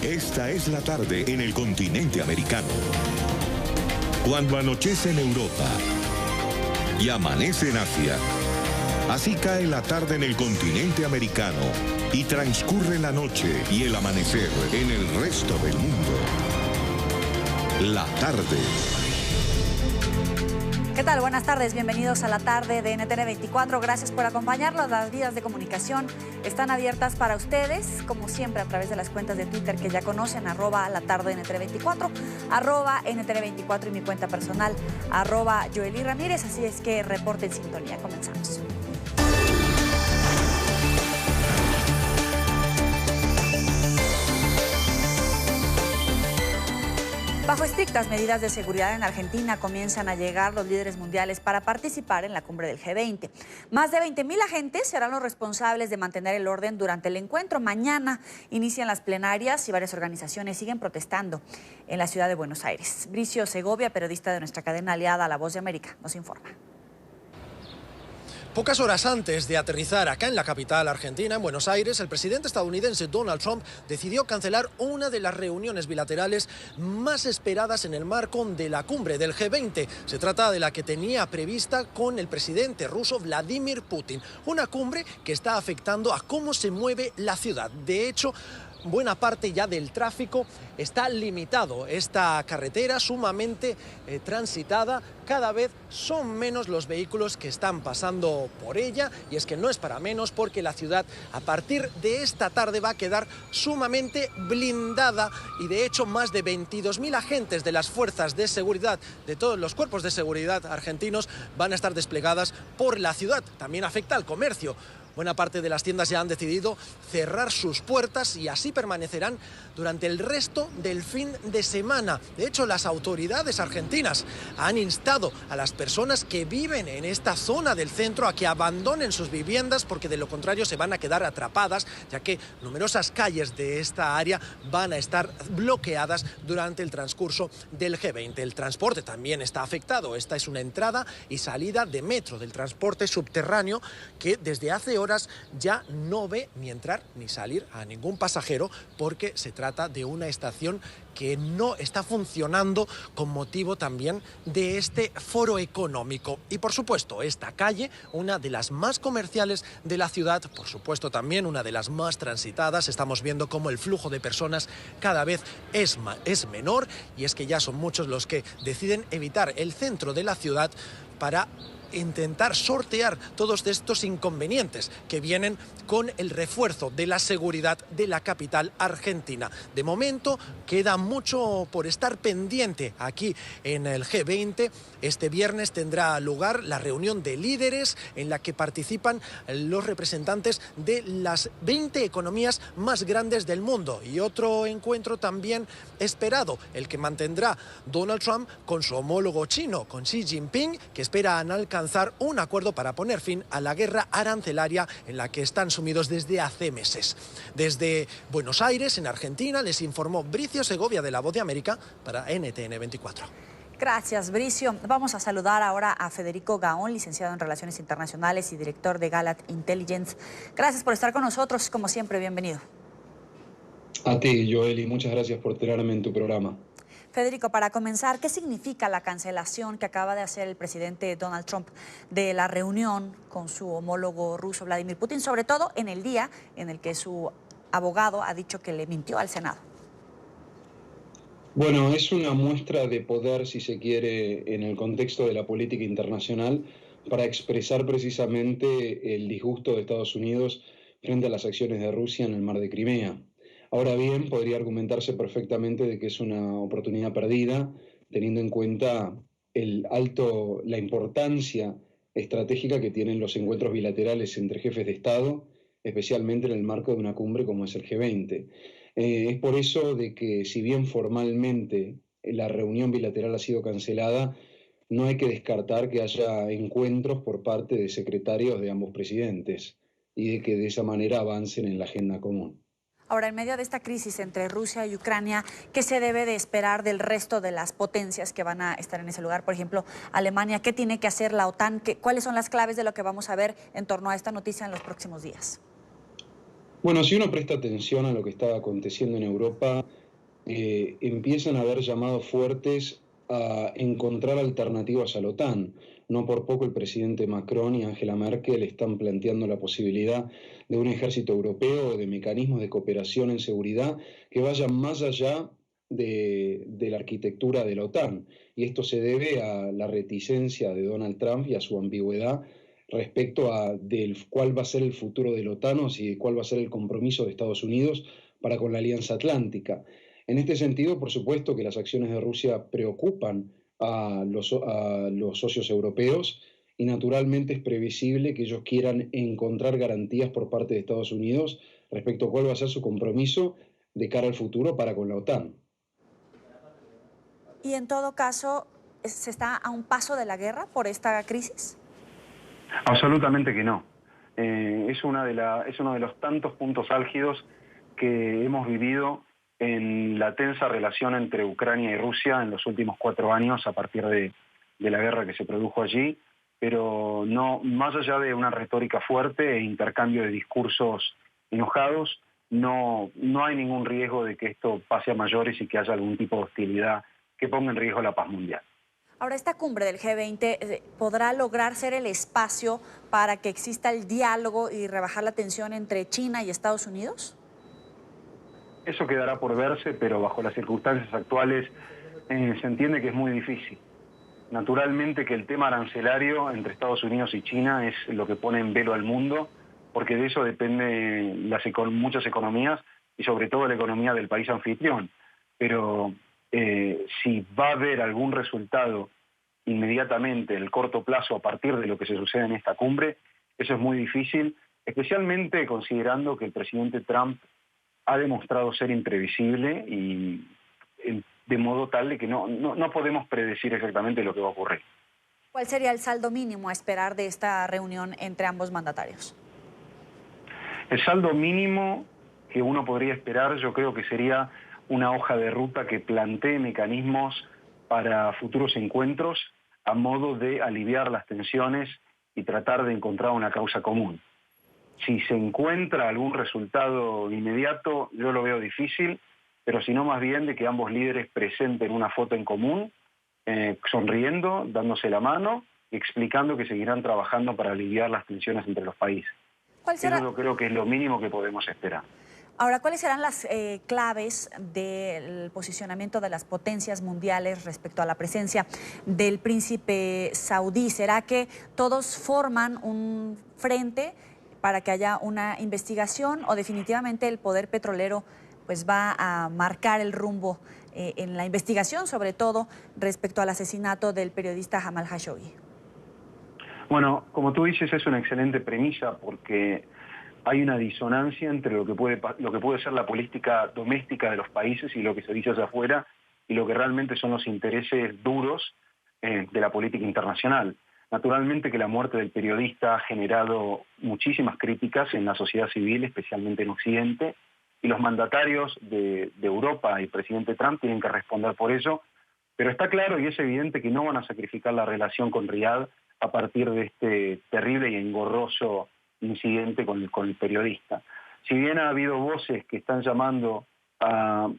Esta es la tarde en el continente americano. Cuando anochece en Europa y amanece en Asia, así cae la tarde en el continente americano y transcurre la noche y el amanecer en el resto del mundo. La tarde. ¿Qué tal? Buenas tardes, bienvenidos a la tarde de NTN 24. Gracias por acompañarnos. Las vías de comunicación están abiertas para ustedes, como siempre, a través de las cuentas de Twitter que ya conocen, @la tarde NTN 24, @NTN 24 y mi cuenta personal, @Joely Ramírez. Así es que reporte en sintonía. Comenzamos. Bajo estrictas medidas de seguridad en Argentina comienzan a llegar los líderes mundiales para participar en la cumbre del G20. Más de 20.000 agentes serán los responsables de mantener el orden durante el encuentro. Mañana inician las plenarias y varias organizaciones siguen protestando en la ciudad de Buenos Aires. Bricio Segovia, periodista de nuestra cadena aliada La Voz de América, nos informa. Pocas horas antes de aterrizar acá en la capital argentina, en Buenos Aires, el presidente estadounidense Donald Trump decidió cancelar una de las reuniones bilaterales más esperadas en el marco de la cumbre del G20. Se trata de la que tenía prevista con el presidente ruso Vladimir Putin. Una cumbre que está afectando a cómo se mueve la ciudad. De hecho, buena parte ya del tráfico está limitado. Esta carretera sumamente transitada, cada vez son menos los vehículos que están pasando por ella, y es que no es para menos porque la ciudad a partir de esta tarde va a quedar sumamente blindada, y de hecho más de 22.000 agentes de las fuerzas de seguridad, de todos los cuerpos de seguridad argentinos, van a estar desplegadas por la ciudad. También afecta al comercio. Buena parte de las tiendas ya han decidido cerrar sus puertas y así permanecerán durante el resto del fin de semana. De hecho, las autoridades argentinas han instado a las personas que viven en esta zona del centro a que abandonen sus viviendas, porque de lo contrario se van a quedar atrapadas, ya que numerosas calles de esta área van a estar bloqueadas durante el transcurso del G20. El transporte también está afectado. Esta es una entrada y salida de metro, del transporte subterráneo, que desde hace horas ya no ve ni entrar ni salir a ningún pasajero, porque se trata de una estación que no está funcionando con motivo también de este foro económico. Y por supuesto, esta calle, una de las más comerciales de la ciudad, por supuesto también una de las más transitadas. Estamos viendo cómo el flujo de personas cada vez es menor, y es que ya son muchos los que deciden evitar el centro de la ciudad para intentar sortear todos estos inconvenientes que vienen con el refuerzo de la seguridad de la capital argentina. De momento queda mucho por estar pendiente aquí en el G20. Este viernes tendrá lugar la reunión de líderes en la que participan los representantes de las 20 economías más grandes del mundo, y otro encuentro también esperado, el que mantendrá Donald Trump con su homólogo chino, con Xi Jinping, que esperan alcanzar un acuerdo para poner fin a la guerra arancelaria en la que están sumidos desde hace meses. Desde Buenos Aires, en Argentina, les informó Bricio Segovia de La Voz de América para NTN 24. Gracias, Bricio. Vamos a saludar ahora a Federico Gaón, licenciado en Relaciones Internacionales y director de Galat Intelligence. Gracias por estar con nosotros, como siempre, bienvenido. A ti, Joely, muchas gracias por tenerme en tu programa. Federico, para comenzar, ¿qué significa la cancelación que acaba de hacer el presidente Donald Trump de la reunión con su homólogo ruso Vladimir Putin, sobre todo en el día en el que su abogado ha dicho que le mintió al Senado? Bueno, es una muestra de poder, si se quiere, en el contexto de la política internacional, para expresar precisamente el disgusto de Estados Unidos frente a las acciones de Rusia en el mar de Crimea. Ahora bien, podría argumentarse perfectamente de que es una oportunidad perdida, teniendo en cuenta la importancia estratégica que tienen los encuentros bilaterales entre jefes de Estado, especialmente en el marco de una cumbre como es el G20. Es por eso de que, si bien formalmente la reunión bilateral ha sido cancelada, no hay que descartar que haya encuentros por parte de secretarios de ambos presidentes y de que de esa manera avancen en la agenda común. Ahora, en medio de esta crisis entre Rusia y Ucrania, ¿qué se debe de esperar del resto de las potencias que van a estar en ese lugar? Por ejemplo, Alemania, ¿qué tiene que hacer la OTAN? ¿Cuáles son las claves de lo que vamos a ver en torno a esta noticia en los próximos días? Bueno, si uno presta atención a lo que está aconteciendo en Europa, empiezan a haber llamados fuertes a encontrar alternativas a la OTAN. No por poco el presidente Macron y Angela Merkel están planteando la posibilidad de un ejército europeo o de mecanismos de cooperación en seguridad que vayan más allá de la arquitectura de la OTAN. Y esto se debe a la reticencia de Donald Trump y a su ambigüedad respecto a del cuál va a ser el futuro de la OTAN o si cuál va a ser el compromiso de Estados Unidos para con la Alianza Atlántica. En este sentido, por supuesto que las acciones de Rusia preocupan a los socios europeos y naturalmente es previsible que ellos quieran encontrar garantías por parte de Estados Unidos respecto a cuál va a ser su compromiso de cara al futuro para con la OTAN. Y en todo caso, ¿se está a un paso de la guerra por esta crisis? Absolutamente que no. Es uno de los tantos puntos álgidos que hemos vivido en la tensa relación entre Ucrania y Rusia en los últimos 4 años a partir de la guerra que se produjo allí, pero no, más allá de una retórica fuerte e intercambio de discursos enojados, no hay ningún riesgo de que esto pase a mayores y que haya algún tipo de hostilidad que ponga en riesgo la paz mundial. Ahora, esta cumbre del G20 podrá lograr ser el espacio para que exista el diálogo y rebajar la tensión entre China y Estados Unidos. Eso quedará por verse, pero bajo las circunstancias actuales se entiende que es muy difícil. Naturalmente que el tema arancelario entre Estados Unidos y China es lo que pone en velo al mundo, porque de eso dependen muchas economías y sobre todo la economía del país anfitrión. Pero si va a haber algún resultado inmediatamente, en el corto plazo, a partir de lo que se sucede en esta cumbre, eso es muy difícil, especialmente considerando que el presidente Trump ha demostrado ser imprevisible y de modo tal de que no podemos predecir exactamente lo que va a ocurrir. ¿Cuál sería el saldo mínimo a esperar de esta reunión entre ambos mandatarios? El saldo mínimo que uno podría esperar, yo creo que sería una hoja de ruta que plantee mecanismos para futuros encuentros a modo de aliviar las tensiones y tratar de encontrar una causa común. Si se encuentra algún resultado inmediato, yo lo veo difícil, pero si no, más bien de que ambos líderes presenten una foto en común, sonriendo, dándose la mano y explicando que seguirán trabajando para aliviar las tensiones entre los países. ¿Cuál será? Eso yo creo que es lo mínimo que podemos esperar. Ahora, ¿cuáles serán las claves del posicionamiento de las potencias mundiales respecto a la presencia del príncipe saudí? ¿Será que todos forman un frente para que haya una investigación o definitivamente el poder petrolero pues va a marcar el rumbo en la investigación, sobre todo respecto al asesinato del periodista Jamal Khashoggi? Bueno, como tú dices, es una excelente premisa porque hay una disonancia entre lo que puede ser la política doméstica de los países y lo que se dice hacia afuera y lo que realmente son los intereses duros de la política internacional. Naturalmente que la muerte del periodista ha generado muchísimas críticas en la sociedad civil, especialmente en Occidente, y los mandatarios de Europa y el presidente Trump tienen que responder por eso, pero está claro y es evidente que no van a sacrificar la relación con Riad a partir de este terrible y engorroso incidente con el periodista. Si bien ha habido voces que están llamando a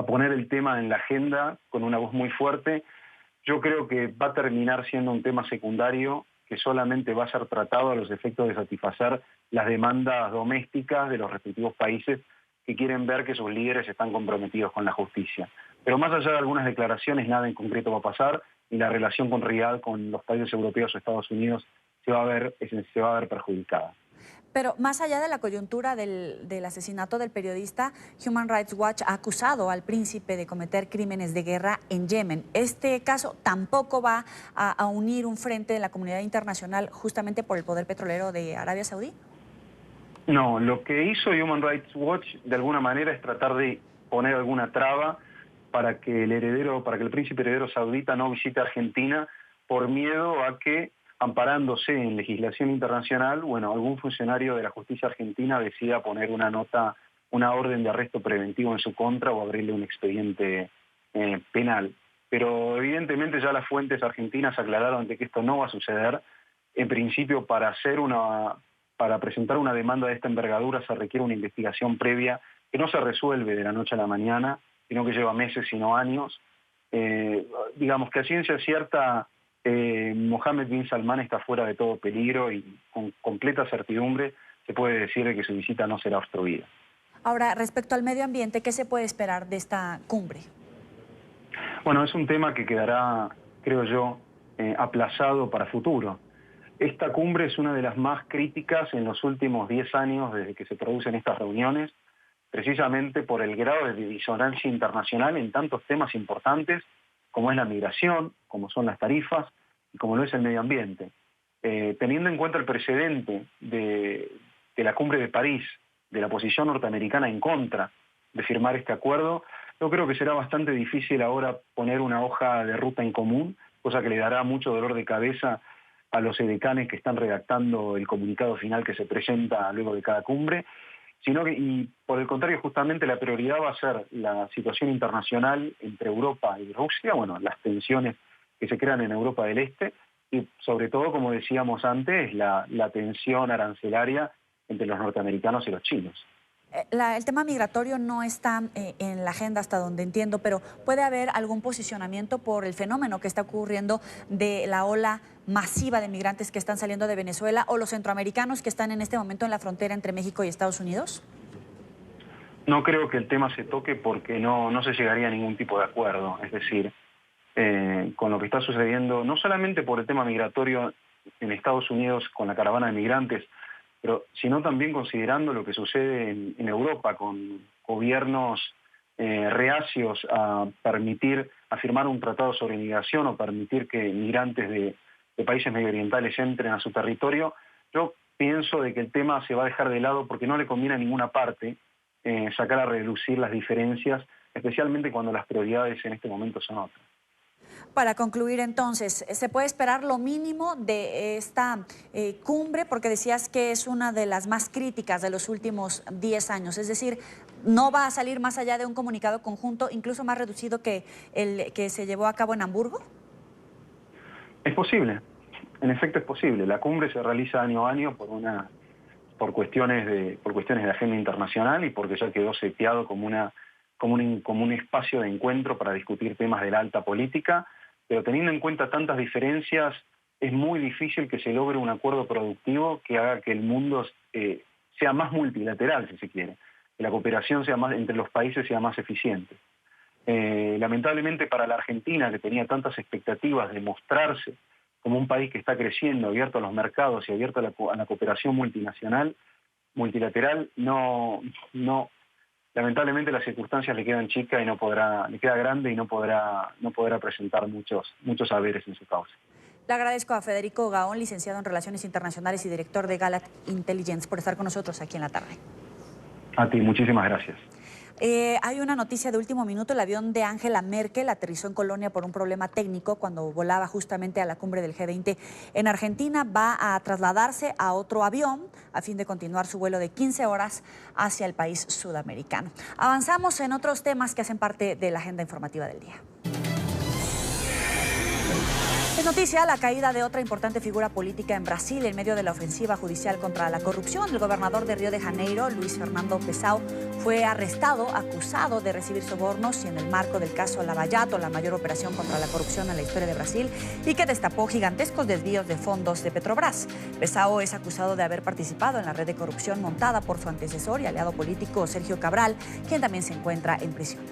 poner el tema en la agenda con una voz muy fuerte, yo creo que va a terminar siendo un tema secundario que solamente va a ser tratado a los efectos de satisfacer las demandas domésticas de los respectivos países que quieren ver que sus líderes están comprometidos con la justicia. Pero más allá de algunas declaraciones, nada en concreto va a pasar y la relación con Riad, con los países europeos o Estados Unidos, se va a ver perjudicada. Pero más allá de la coyuntura del asesinato del periodista, Human Rights Watch ha acusado al príncipe de cometer crímenes de guerra en Yemen. ¿Este caso tampoco va a unir un frente de la comunidad internacional justamente por el poder petrolero de Arabia Saudí? No, lo que hizo Human Rights Watch de alguna manera es tratar de poner alguna traba para que el príncipe heredero saudita no visite Argentina por miedo a que, amparándose en legislación internacional, algún funcionario de la justicia argentina decida poner una orden de arresto preventivo en su contra o abrirle un expediente penal. Pero evidentemente ya las fuentes argentinas aclararon de que esto no va a suceder. En principio, para para presentar una demanda de esta envergadura se requiere una investigación previa que no se resuelve de la noche a la mañana, sino que lleva meses, sino años. Digamos que a ciencia cierta, Mohammed bin Salman está fuera de todo peligro y con completa certidumbre se puede decir de que su visita no será obstruida. Ahora, respecto al medio ambiente, ¿qué se puede esperar de esta cumbre? Bueno, es un tema que quedará, creo yo, aplazado para futuro. Esta cumbre es una de las más críticas en los últimos 10 años desde que se producen estas reuniones, precisamente por el grado de disonancia internacional en tantos temas importantes como es la migración, como son las tarifas y como lo es el medio ambiente. Teniendo en cuenta el precedente de la cumbre de París, de la posición norteamericana en contra de firmar este acuerdo, yo creo que será bastante difícil ahora poner una hoja de ruta en común, cosa que le dará mucho dolor de cabeza a los edecanes que están redactando el comunicado final que se presenta luego de cada cumbre, sino que, y por el contrario, justamente la prioridad va a ser la situación internacional entre Europa y Rusia, bueno, las tensiones que se crean en Europa del Este, y sobre todo, como decíamos antes, la tensión arancelaria entre los norteamericanos y los chinos. El tema migratorio no está en la agenda hasta donde entiendo, pero ¿puede haber algún posicionamiento por el fenómeno que está ocurriendo de la ola masiva de migrantes que están saliendo de Venezuela o los centroamericanos que están en este momento en la frontera entre México y Estados Unidos? No creo que el tema se toque porque no se llegaría a ningún tipo de acuerdo. Es decir, con lo que está sucediendo, no solamente por el tema migratorio en Estados Unidos con la caravana de migrantes, pero sino también considerando lo que sucede en Europa con gobiernos reacios a firmar un tratado sobre migración o permitir que migrantes de países medioorientales entren a su territorio. Yo pienso de que el tema se va a dejar de lado porque no le conviene a ninguna parte sacar a relucir las diferencias, especialmente cuando las prioridades en este momento son otras. Para concluir entonces, ¿se puede esperar lo mínimo de esta cumbre? Porque decías que es una de las más críticas de los últimos 10 años, es decir, no va a salir más allá de un comunicado conjunto, incluso más reducido que el que se llevó a cabo en Hamburgo. Es posible, en efecto es posible. La cumbre se realiza año a año por cuestiones de agenda internacional y porque ya quedó seteado como un espacio de encuentro para discutir temas de la alta política, pero teniendo en cuenta tantas diferencias, es muy difícil que se logre un acuerdo productivo que haga que el mundo sea más multilateral, si se quiere, que la cooperación entre los países sea más eficiente. Lamentablemente para la Argentina, que tenía tantas expectativas de mostrarse como un país que está creciendo, abierto a los mercados y abierto a la cooperación multilateral, lamentablemente las circunstancias le quedan chicas y le queda grande y no podrá presentar muchos saberes en su causa. Le agradezco a Federico Gaón, licenciado en Relaciones Internacionales y director de Galat Intelligence, por estar con nosotros aquí en la tarde. A ti, muchísimas gracias. Hay una noticia de último minuto. El avión de Angela Merkel aterrizó en Colonia por un problema técnico cuando volaba justamente a la cumbre del G20 en Argentina. Va a trasladarse a otro avión a fin de continuar su vuelo de 15 horas hacia el país sudamericano. Avanzamos en otros temas que hacen parte de la agenda informativa del día. Es noticia la caída de otra importante figura política en Brasil en medio de la ofensiva judicial contra la corrupción. El gobernador de Río de Janeiro, Luis Fernando Pezão, fue arrestado, acusado de recibir sobornos y en el marco del caso Lava Jato, la mayor operación contra la corrupción en la historia de Brasil y que destapó gigantescos desvíos de fondos de Petrobras. Pezão es acusado de haber participado en la red de corrupción montada por su antecesor y aliado político Sergio Cabral, quien también se encuentra en prisión.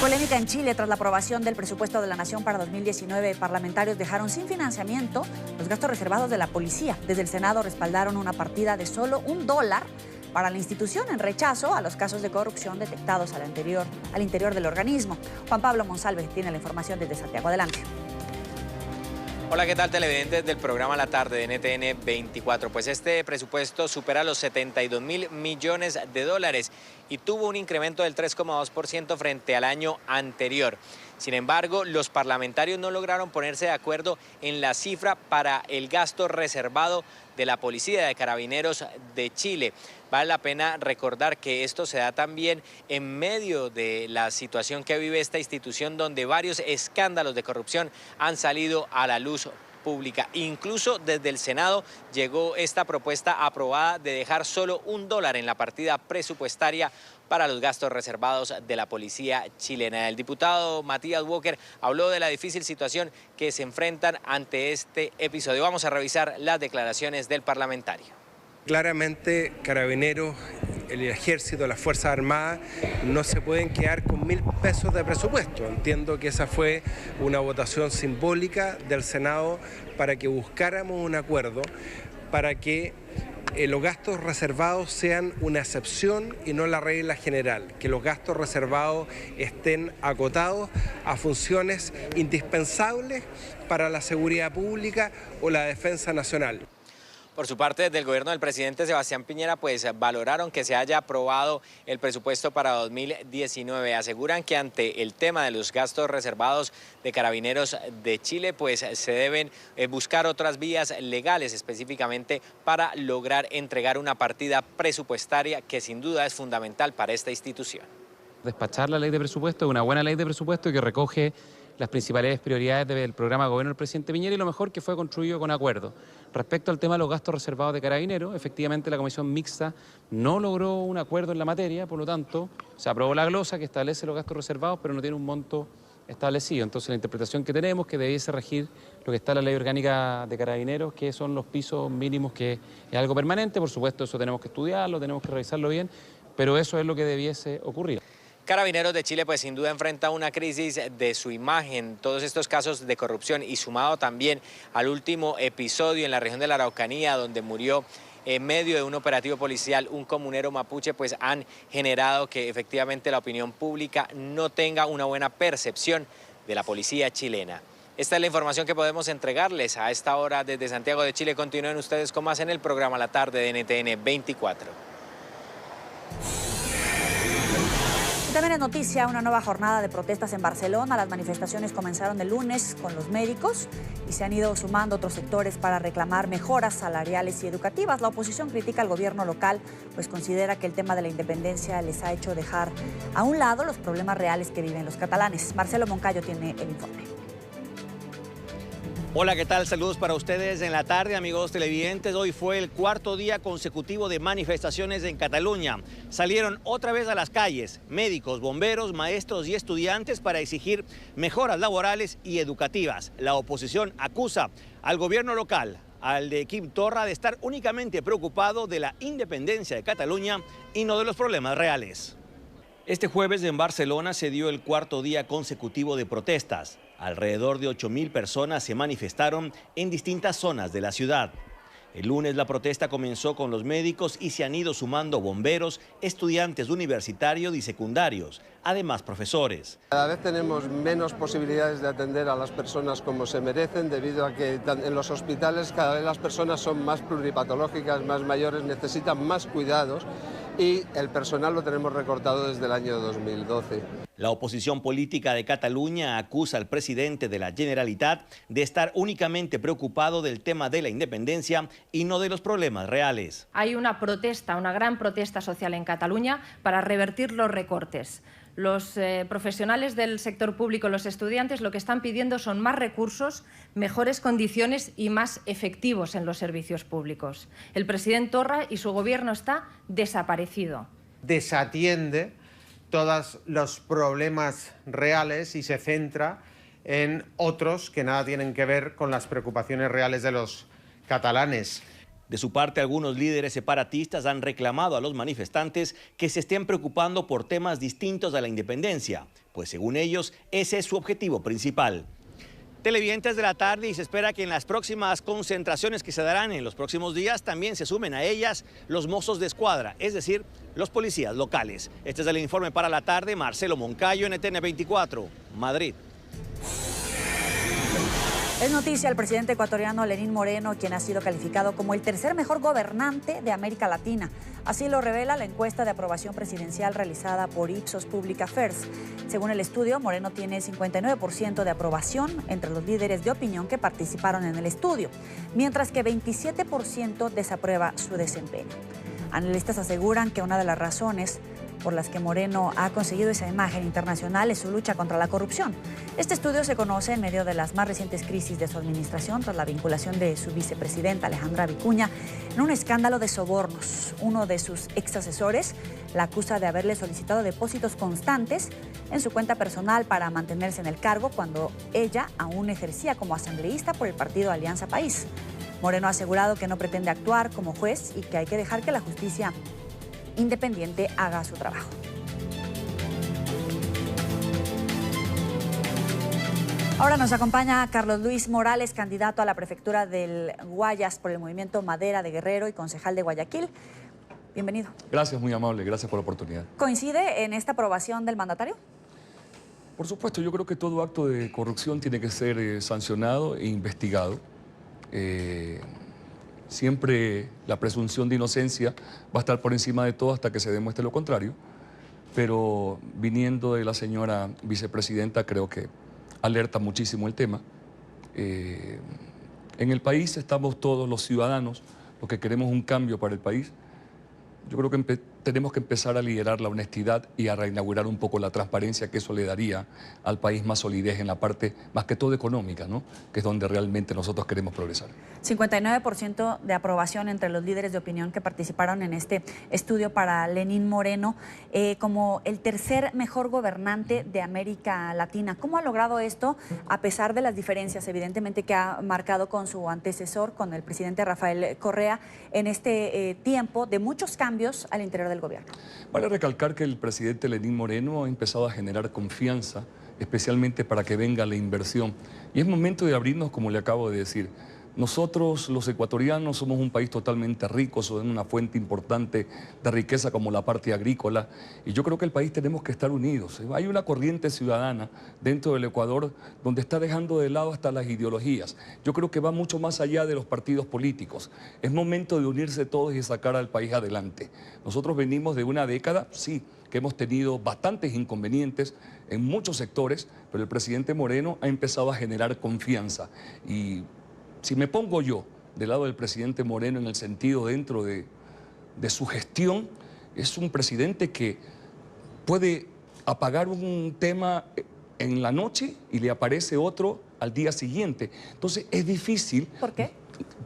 Polémica en Chile tras la aprobación del presupuesto de la Nación para 2019. Parlamentarios dejaron sin financiamiento los gastos reservados de la policía. Desde el Senado respaldaron una partida de solo $1 para la institución en rechazo a los casos de corrupción detectados al interior del organismo. Juan Pablo Monsalve tiene la información desde Santiago. Adelante. Hola, ¿qué tal, televidentes del programa La Tarde de NTN 24? Pues este presupuesto supera los 72.000 millones de dólares y tuvo un incremento del 3,2% frente al año anterior. Sin embargo, los parlamentarios no lograron ponerse de acuerdo en la cifra para el gasto reservado de la Policía de Carabineros de Chile. Vale la pena recordar que esto se da también en medio de la situación que vive esta institución, donde varios escándalos de corrupción han salido a la luz pública. Incluso desde el Senado llegó esta propuesta aprobada de dejar solo $1 en la partida presupuestaria para los gastos reservados de la policía chilena. El diputado Matías Walker habló de la difícil situación que se enfrentan ante este episodio. Vamos a revisar las declaraciones del parlamentario. Claramente, Carabineros, el Ejército, las Fuerzas Armadas no se pueden quedar con 1.000 pesos de presupuesto. Entiendo que esa fue una votación simbólica del Senado para que buscáramos un acuerdo, para que los gastos reservados sean una excepción y no la regla general, que los gastos reservados estén acotados a funciones indispensables para la seguridad pública o la defensa nacional. Por su parte, desde el gobierno del presidente Sebastián Piñera, pues valoraron que se haya aprobado el presupuesto para 2019. Aseguran que ante el tema de los gastos reservados de Carabineros de Chile, pues se deben buscar otras vías legales específicamente para lograr entregar una partida presupuestaria que sin duda es fundamental para esta institución. Despachar la ley de presupuesto, una buena ley de presupuesto que recoge las principales prioridades del programa de gobierno del presidente Piñera y lo mejor que fue construido con acuerdo. Respecto al tema de los gastos reservados de Carabineros, efectivamente la comisión mixta no logró un acuerdo en la materia, por lo tanto se aprobó la glosa que establece los gastos reservados, pero no tiene un monto establecido. Entonces la interpretación que tenemos que debiese regir lo que está en la ley orgánica de Carabineros, que son los pisos mínimos, que es algo permanente, por supuesto eso tenemos que estudiarlo, tenemos que revisarlo bien, pero eso es lo que debiese ocurrir. Carabineros de Chile pues sin duda enfrenta una crisis de su imagen, todos estos casos de corrupción y sumado también al último episodio en la región de la Araucanía donde murió en medio de un operativo policial un comunero mapuche, pues han generado que efectivamente la opinión pública no tenga una buena percepción de la policía chilena. Esta es la información que podemos entregarles a esta hora desde Santiago de Chile. Continúen ustedes con más en el programa La Tarde de NTN 24. También es noticia una nueva jornada de protestas en Barcelona. Las manifestaciones comenzaron el lunes con los médicos y se han ido sumando otros sectores para reclamar mejoras salariales y educativas. La oposición critica al gobierno local, pues considera que el tema de la independencia les ha hecho dejar a un lado los problemas reales que viven los catalanes. Marcelo Moncayo tiene el informe. Hola, ¿qué tal? Saludos para ustedes en la tarde, amigos televidentes. Hoy fue el cuarto día consecutivo de manifestaciones en Cataluña. Salieron otra vez a las calles médicos, bomberos, maestros y estudiantes para exigir mejoras laborales y educativas. La oposición acusa al gobierno local, al de Quim Torra, de estar únicamente preocupado de la independencia de Cataluña y no de los problemas reales. Este jueves en Barcelona se dio el cuarto día consecutivo de protestas. Alrededor de 8.000 personas se manifestaron en distintas zonas de la ciudad. El lunes la protesta comenzó con los médicos y se han ido sumando bomberos, estudiantes universitarios y secundarios, además profesores. Cada vez tenemos menos posibilidades de atender a las personas como se merecen debido a que en los hospitales cada vez las personas son más pluripatológicas, más mayores, necesitan más cuidados y el personal lo tenemos recortado desde el año 2012. La oposición política de Cataluña acusa al presidente de la Generalitat de estar únicamente preocupado del tema de la independencia y no de los problemas reales. Hay una protesta, una gran protesta social en Cataluña para revertir los recortes. Los profesionales del sector público, los estudiantes, lo que están pidiendo son más recursos, mejores condiciones y más efectivos en los servicios públicos. El presidente Torra y su gobierno está desaparecido. Desatiende todos los problemas reales y se centra en otros que nada tienen que ver con las preocupaciones reales de los catalanes. De su parte, algunos líderes separatistas han reclamado a los manifestantes que se estén preocupando por temas distintos a la independencia, pues según ellos, ese es su objetivo principal. Televidentes de la tarde, y se espera que en las próximas concentraciones que se darán en los próximos días también se sumen a ellas los mozos de escuadra, es decir, los policías locales. Este es el informe para la tarde. Marcelo Moncayo, NTN 24, Madrid. Es noticia el presidente ecuatoriano Lenín Moreno, quien ha sido calificado como el tercer mejor gobernante de América Latina. Así lo revela la encuesta de aprobación presidencial realizada por Ipsos Public Affairs. Según el estudio, Moreno tiene 59% de aprobación entre los líderes de opinión que participaron en el estudio, mientras que 27% desaprueba su desempeño. Analistas aseguran que una de las razones por las que Moreno ha conseguido esa imagen internacional es su lucha contra la corrupción. Este estudio se conoce en medio de las más recientes crisis de su administración tras la vinculación de su vicepresidenta Alejandra Vicuña en un escándalo de sobornos. Uno de sus ex asesores la acusa de haberle solicitado depósitos constantes en su cuenta personal para mantenerse en el cargo cuando ella aún ejercía como asambleísta por el partido Alianza País. Moreno ha asegurado que no pretende actuar como juez y que hay que dejar que la justicia independiente haga su trabajo. Ahora nos acompaña Carlos Luis Morales, candidato a la prefectura del Guayas por el movimiento Madera de Guerrero y concejal de Guayaquil. Bienvenido. Gracias, muy amable, gracias por la oportunidad. ¿Coincide en esta aprobación del mandatario? Por supuesto, yo creo que todo acto de corrupción tiene que ser sancionado e investigado. Siempre la presunción de inocencia va a estar por encima de todo hasta que se demuestre lo contrario, pero viniendo de la señora vicepresidenta creo que alerta muchísimo el tema. En el país estamos todos los ciudadanos, los que queremos un cambio para el país. Yo creo que tenemos que empezar a liderar la honestidad y a reinaugurar un poco la transparencia, que eso le daría al país más solidez en la parte, más que todo económica, ¿no? Que es donde realmente nosotros queremos progresar. 59% de aprobación entre los líderes de opinión que participaron en este estudio para Lenín Moreno como el tercer mejor gobernante de América Latina. ¿Cómo ha logrado esto a pesar de las diferencias, evidentemente, que ha marcado con su antecesor, con el presidente Rafael Correa, en este tiempo de muchos cambios al interior del gobierno? Vale recalcar que el presidente Lenín Moreno ha empezado a generar confianza, especialmente para que venga la inversión. Y es momento de abrirnos, como le acabo de decir. Nosotros, los ecuatorianos, somos un país totalmente rico, somos una fuente importante de riqueza como la parte agrícola, y yo creo que el país tenemos que estar unidos. Hay una corriente ciudadana dentro del Ecuador donde está dejando de lado hasta las ideologías. Yo creo que va mucho más allá de los partidos políticos. Es momento de unirse todos y sacar al país adelante. Nosotros venimos de una década, sí, que hemos tenido bastantes inconvenientes en muchos sectores, pero el presidente Moreno ha empezado a generar confianza. Y si me pongo yo del lado del presidente Moreno en el sentido dentro de su gestión, es un presidente que puede apagar un tema en la noche y le aparece otro al día siguiente. Entonces es difícil. ¿Por qué?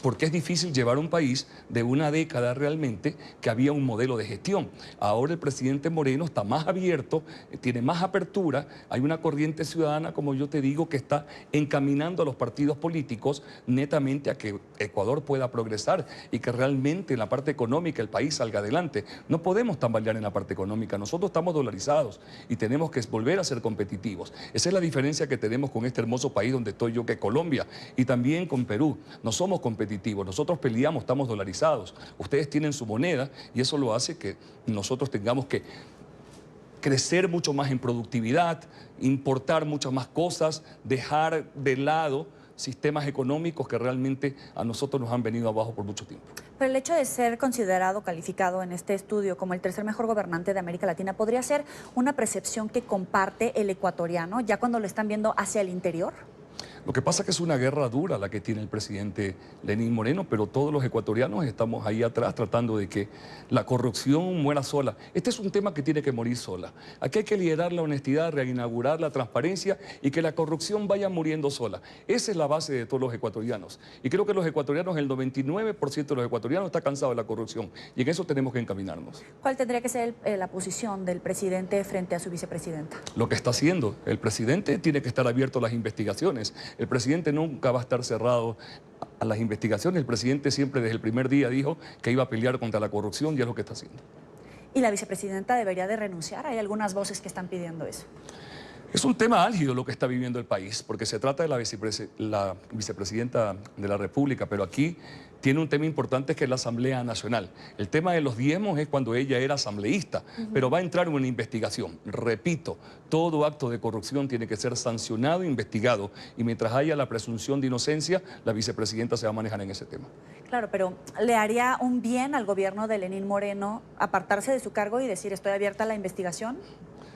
Porque es difícil llevar un país de una década realmente que había un modelo de gestión. Ahora el presidente Moreno está más abierto, tiene más apertura, hay una corriente ciudadana, como yo te digo, que está encaminando a los partidos políticos netamente a que Ecuador pueda progresar y que realmente en la parte económica el país salga adelante. No podemos tambalear en la parte económica, nosotros estamos dolarizados y tenemos que volver a ser competitivos. Esa es la diferencia que tenemos con este hermoso país donde estoy yo, que es Colombia, y también con Perú. No somos competitivos, nosotros peleamos, estamos dolarizados, ustedes tienen su moneda y eso lo hace que nosotros tengamos que crecer mucho más en productividad, importar muchas más cosas, dejar de lado sistemas económicos que realmente a nosotros nos han venido abajo por mucho tiempo. Pero el hecho de ser considerado, calificado en este estudio como el tercer mejor gobernante de América Latina, ¿podría ser una percepción que comparte el ecuatoriano ya cuando lo están viendo hacia el interior? Lo que pasa es que es una guerra dura la que tiene el presidente Lenín Moreno, pero todos los ecuatorianos estamos ahí atrás tratando de que la corrupción muera sola. Este es un tema que tiene que morir sola. Aquí hay que liderar la honestidad, reinaugurar la transparencia y que la corrupción vaya muriendo sola. Esa es la base de todos los ecuatorianos. Y creo que los ecuatorianos, el 99% de los ecuatorianos está cansado de la corrupción y en eso tenemos que encaminarnos. ¿Cuál tendría que ser la posición del presidente frente a su vicepresidenta? Lo que está haciendo. El presidente tiene que estar abierto a las investigaciones. El presidente nunca va a estar cerrado a las investigaciones. El presidente siempre desde el primer día dijo que iba a pelear contra la corrupción y es lo que está haciendo. ¿Y la vicepresidenta debería de renunciar? Hay algunas voces que están pidiendo eso. Es un tema álgido lo que está viviendo el país, porque se trata de la vicepresidenta de la República, pero aquí tiene un tema importante que es la Asamblea Nacional. El tema de los diezmos es cuando ella era asambleísta, pero va a entrar en una investigación. Repito, todo acto de corrupción tiene que ser sancionado e investigado, y mientras haya la presunción de inocencia, la vicepresidenta se va a manejar en ese tema. Claro, pero ¿le haría un bien al gobierno de Lenín Moreno apartarse de su cargo y decir estoy abierta a la investigación?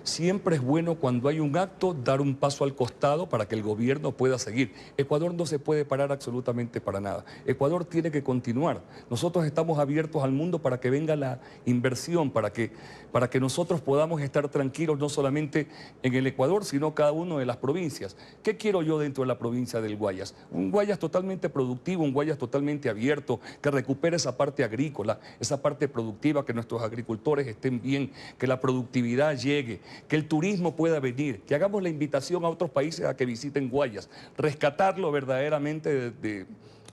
Siempre es bueno cuando hay un acto dar un paso al costado para que el gobierno pueda seguir. Ecuador no se puede parar absolutamente para nada. Ecuador tiene que continuar. Nosotros estamos abiertos al mundo para que venga la inversión, para que nosotros podamos estar tranquilos no solamente en el Ecuador, sino cada una de las provincias. ¿Qué quiero yo dentro de la provincia del Guayas? Un Guayas totalmente productivo, un Guayas totalmente abierto, que recupere esa parte agrícola, esa parte productiva, que nuestros agricultores estén bien, que la productividad llegue, que el turismo pueda venir, que hagamos la invitación a otros países a que visiten Guayas, rescatarlo verdaderamente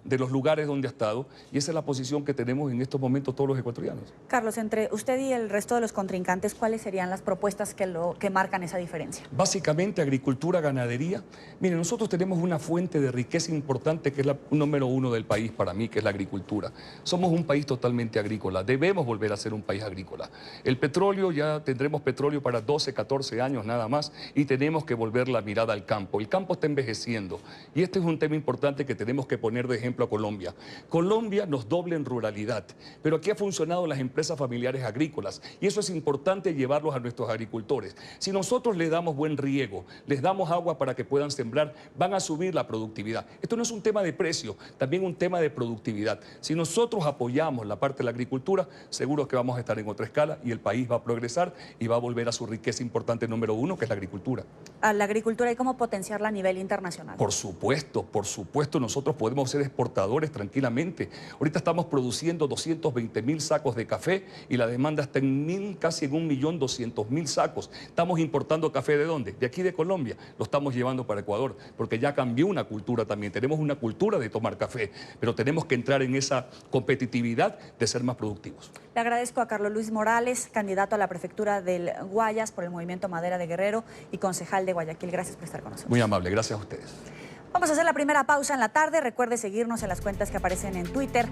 de los lugares donde ha estado, y esa es la posición que tenemos en estos momentos todos los ecuatorianos. Carlos, entre usted y el resto de los contrincantes, ¿cuáles serían las propuestas que marcan esa diferencia? Básicamente agricultura, ganadería. Miren, nosotros tenemos una fuente de riqueza importante que es la número uno del país para mí, que es la agricultura. Somos un país totalmente agrícola, debemos volver a ser un país agrícola. El petróleo, ya tendremos petróleo para 12, 14 años nada más, y tenemos que volver la mirada al campo. El campo está envejeciendo, y este es un tema importante que tenemos que poner de ejemplo a Colombia. Colombia nos dobla en ruralidad, pero aquí ha funcionado las empresas familiares agrícolas, y eso es importante llevarlos a nuestros agricultores. Si nosotros les damos buen riego, les damos agua para que puedan sembrar, van a subir la productividad. Esto no es un tema de precio, también un tema de productividad. Si nosotros apoyamos la parte de la agricultura, seguro que vamos a estar en otra escala y el país va a progresar y va a volver a su riqueza importante número uno, que es la agricultura. A la agricultura, ¿y cómo potenciarla a nivel internacional? Por supuesto, nosotros podemos ser exportadores tranquilamente. Ahorita estamos produciendo 220.000 sacos de café y la demanda está en casi en 1.200.000 sacos. Estamos importando café ¿de dónde? De aquí de Colombia. Lo estamos llevando para Ecuador, porque ya cambió una cultura también. Tenemos una cultura de tomar café, pero tenemos que entrar en esa competitividad de ser más productivos. Le agradezco a Carlos Luis Morales, candidato a la prefectura del Guayas por el Movimiento Madera de Guerrero y concejal de Guayaquil. Gracias por estar con nosotros. Muy amable, gracias a ustedes. Vamos a hacer la primera pausa en la tarde. Recuerde seguirnos en las cuentas que aparecen en Twitter.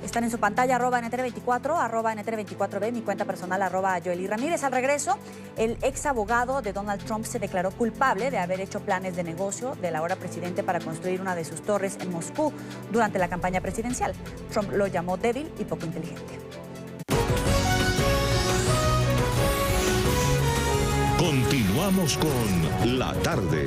Están en su pantalla, @NTR24, @NTR24B, mi cuenta personal, @Joely Ramírez. Al regreso, el ex abogado de Donald Trump se declaró culpable de haber hecho planes de negocio del ahora presidente para construir una de sus torres en Moscú durante la campaña presidencial. Trump lo llamó débil y poco inteligente. Continuamos con La Tarde.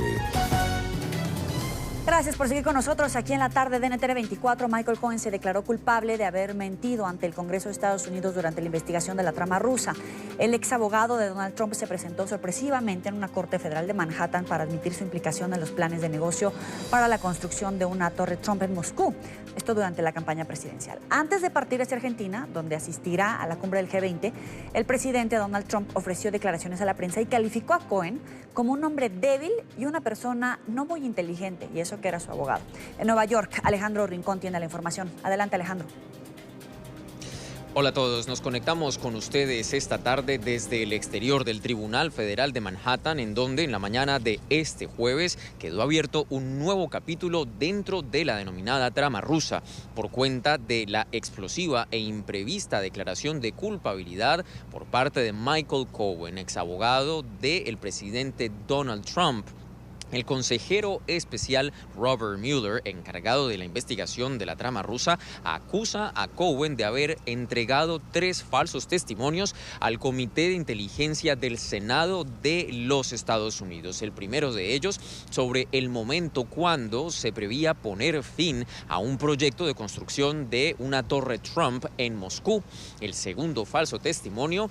Gracias por seguir con nosotros aquí en la tarde de NTR 24. Michael Cohen se declaró culpable de haber mentido ante el Congreso de Estados Unidos durante la investigación de la trama rusa. El ex abogado de Donald Trump se presentó sorpresivamente en una corte federal de Manhattan para admitir su implicación en los planes de negocio para la construcción de una torre Trump en Moscú. Esto durante la campaña presidencial. Antes de partir hacia Argentina, donde asistirá a la cumbre del G20, el presidente Donald Trump ofreció declaraciones a la prensa y calificó a Cohen como un hombre débil y una persona no muy inteligente, y eso que era su abogado. En Nueva York, Alejandro Rincón tiene la información. Adelante, Alejandro. Hola a todos, nos conectamos con ustedes esta tarde desde el exterior del Tribunal Federal de Manhattan, en donde en la mañana de este jueves quedó abierto un nuevo capítulo dentro de la denominada trama rusa por cuenta de la explosiva e imprevista declaración de culpabilidad por parte de Michael Cohen, ex abogado del presidente Donald Trump. El consejero especial Robert Mueller, encargado de la investigación de la trama rusa, acusa a Cohen de haber entregado 3 falsos testimonios al Comité de Inteligencia del Senado de los Estados Unidos. El primero de ellos sobre el momento cuando se prevía poner fin a un proyecto de construcción de una torre Trump en Moscú. El segundo falso testimonio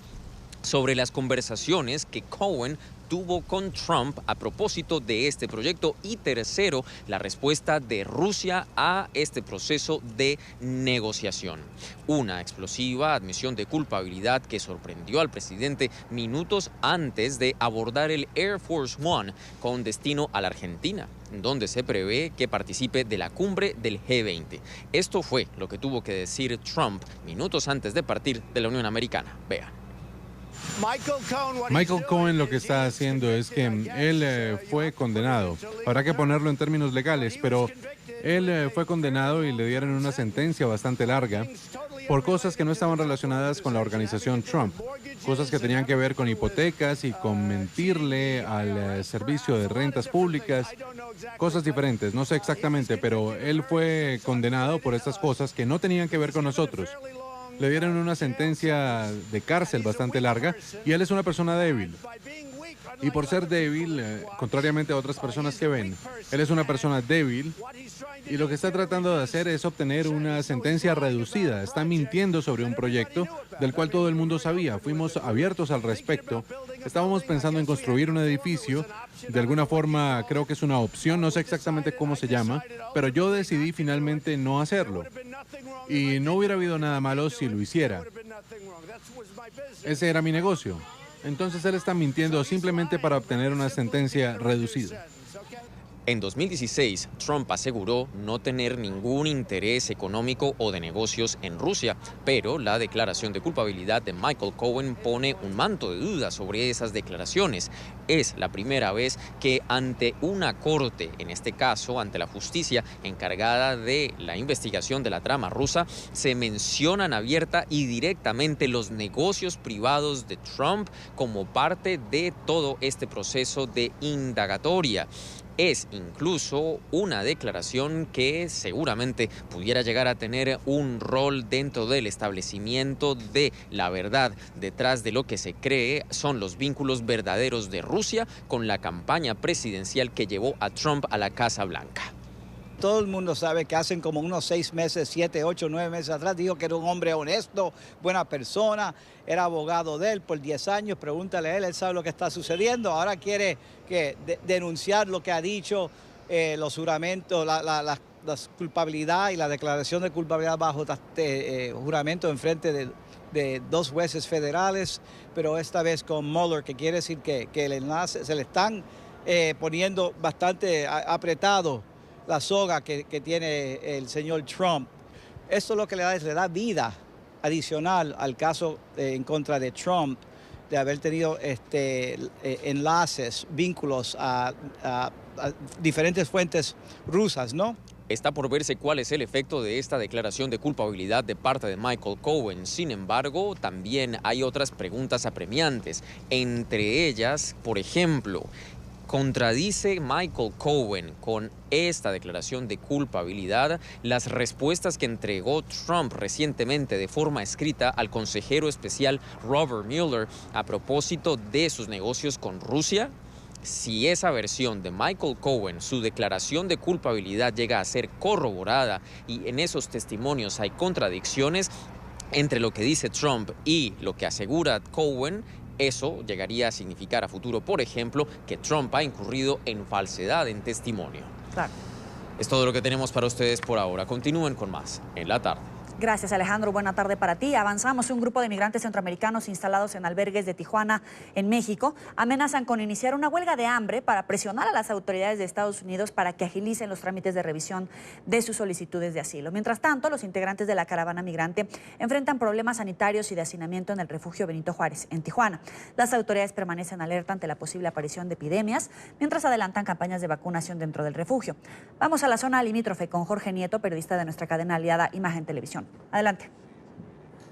sobre las conversaciones que Cohen tuvo con Trump a propósito de este proyecto, y tercero, la respuesta de Rusia a este proceso de negociación. Una explosiva admisión de culpabilidad que sorprendió al presidente minutos antes de abordar el Air Force One con destino a la Argentina, donde se prevé que participe de la cumbre del G20. Esto fue lo que tuvo que decir Trump minutos antes de partir de la Unión Americana. Vean. Michael Cohen lo que está haciendo es que él fue condenado. Habrá que ponerlo en términos legales, pero él fue condenado y le dieron una sentencia bastante larga por cosas que no estaban relacionadas con la organización Trump. Cosas que tenían que ver con hipotecas y con mentirle al servicio de rentas públicas. Cosas diferentes, no sé exactamente, pero él fue condenado por estas cosas que no tenían que ver con nosotros. Le dieron una sentencia de cárcel bastante larga y él es una persona débil. Y por ser débil, contrariamente a otras personas que ven, él es una persona débil y lo que está tratando de hacer es obtener una sentencia reducida. Está mintiendo sobre un proyecto del cual todo el mundo sabía. Fuimos abiertos al respecto. Estábamos pensando en construir un edificio. De alguna forma creo que es una opción, no sé exactamente cómo se llama, pero yo decidí finalmente no hacerlo. Y no hubiera habido nada malo si lo hiciera. Ese era mi negocio. Entonces él está mintiendo simplemente para obtener una sentencia reducida. En 2016, Trump aseguró no tener ningún interés económico o de negocios en Rusia, pero la declaración de culpabilidad de Michael Cohen pone un manto de duda sobre esas declaraciones. Es la primera vez que ante una corte, en este caso ante la justicia encargada de la investigación de la trama rusa, se mencionan abierta y directamente los negocios privados de Trump como parte de todo este proceso de indagatoria. Es incluso una declaración que seguramente pudiera llegar a tener un rol dentro del establecimiento de la verdad detrás de lo que se cree son los vínculos verdaderos de Rusia con la campaña presidencial que llevó a Trump a la Casa Blanca. Todo el mundo sabe que hace como unos 6 meses, 7, 8, 9 meses atrás dijo que era un hombre honesto, buena persona, era abogado de él por 10 años, pregúntale a él sabe lo que está sucediendo. Ahora quiere denunciar lo que ha dicho, los juramentos, la culpabilidad y la declaración de culpabilidad bajo juramento en frente de 2 jueces federales, pero esta vez con Mueller, que quiere decir que el enlace se le están poniendo bastante apretado la soga que tiene el señor Trump. Esto lo que le da vida adicional al caso en contra de Trump, de haber tenido enlaces, vínculos a diferentes fuentes rusas, ¿no? Está por verse cuál es el efecto de esta declaración de culpabilidad de parte de Michael Cohen. Sin embargo, también hay otras preguntas apremiantes. Entre ellas, por ejemplo, ¿contradice Michael Cohen con esta declaración de culpabilidad las respuestas que entregó Trump recientemente de forma escrita al consejero especial Robert Mueller a propósito de sus negocios con Rusia? Si esa versión de Michael Cohen, su declaración de culpabilidad, llega a ser corroborada y en esos testimonios hay contradicciones entre lo que dice Trump y lo que asegura Cohen, eso llegaría a significar a futuro, por ejemplo, que Trump ha incurrido en falsedad en testimonio. Claro. Es todo lo que tenemos para ustedes por ahora. Continúen con más en la tarde. Gracias, Alejandro. Buena tarde para ti. Avanzamos. Un grupo de migrantes centroamericanos instalados en albergues de Tijuana, en México, amenazan con iniciar una huelga de hambre para presionar a las autoridades de Estados Unidos para que agilicen los trámites de revisión de sus solicitudes de asilo. Mientras tanto, los integrantes de la caravana migrante enfrentan problemas sanitarios y de hacinamiento en el refugio Benito Juárez, en Tijuana. Las autoridades permanecen alerta ante la posible aparición de epidemias, mientras adelantan campañas de vacunación dentro del refugio. Vamos a la zona limítrofe con Jorge Nieto, periodista de nuestra cadena aliada Imagen Televisión. Adelante.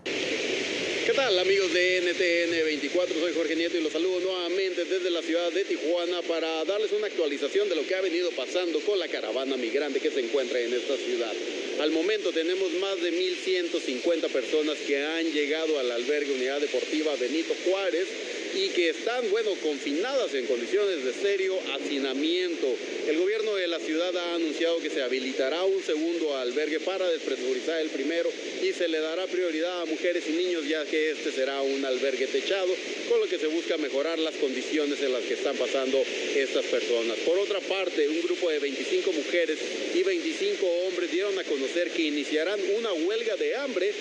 ¿Qué tal, amigos de NTN 24? Soy Jorge Nieto y los saludo nuevamente desde la ciudad de Tijuana para darles una actualización de lo que ha venido pasando con la caravana migrante que se encuentra en esta ciudad. Al momento tenemos más de 1.150 personas que han llegado al albergue Unidad Deportiva Benito Juárez y que están, confinadas en condiciones de serio hacinamiento. El gobierno de la ciudad ha anunciado que se habilitará un segundo albergue para despresurizar el primero y se le dará prioridad a mujeres y niños, ya que este será un albergue techado, con lo que se busca mejorar las condiciones en las que están pasando estas personas. Por otra parte, un grupo de 25 mujeres y 25 hombres dieron a conocer que iniciarán una huelga de hambre,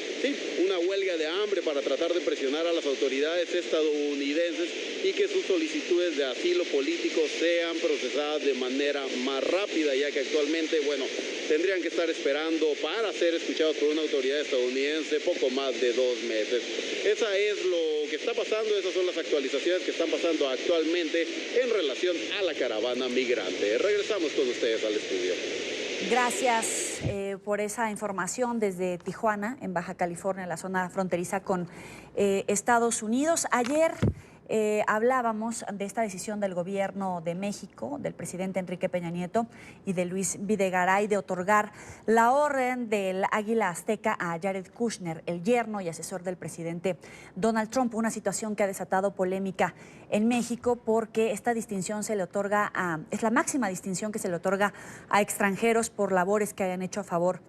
una huelga de hambre para tratar de presionar a las autoridades estadounidenses y que sus solicitudes de asilo político sean procesadas de manera más rápida, ya que actualmente, tendrían que estar esperando para ser escuchados por una autoridad estadounidense poco más de 2 meses. Esa es lo que está pasando, esas son las actualizaciones que están pasando actualmente en relación a la caravana migrante. Regresamos con ustedes al estudio. Gracias por esa información desde Tijuana, en Baja California, en la zona fronteriza con Estados Unidos. Ayer hablábamos de esta decisión del gobierno de México, del presidente Enrique Peña Nieto y de Luis Videgaray de otorgar la orden del Águila Azteca a Jared Kushner, el yerno y asesor del presidente Donald Trump, una situación que ha desatado polémica en México porque esta distinción se le otorga es la máxima distinción que se le otorga a extranjeros por labores que hayan hecho a favor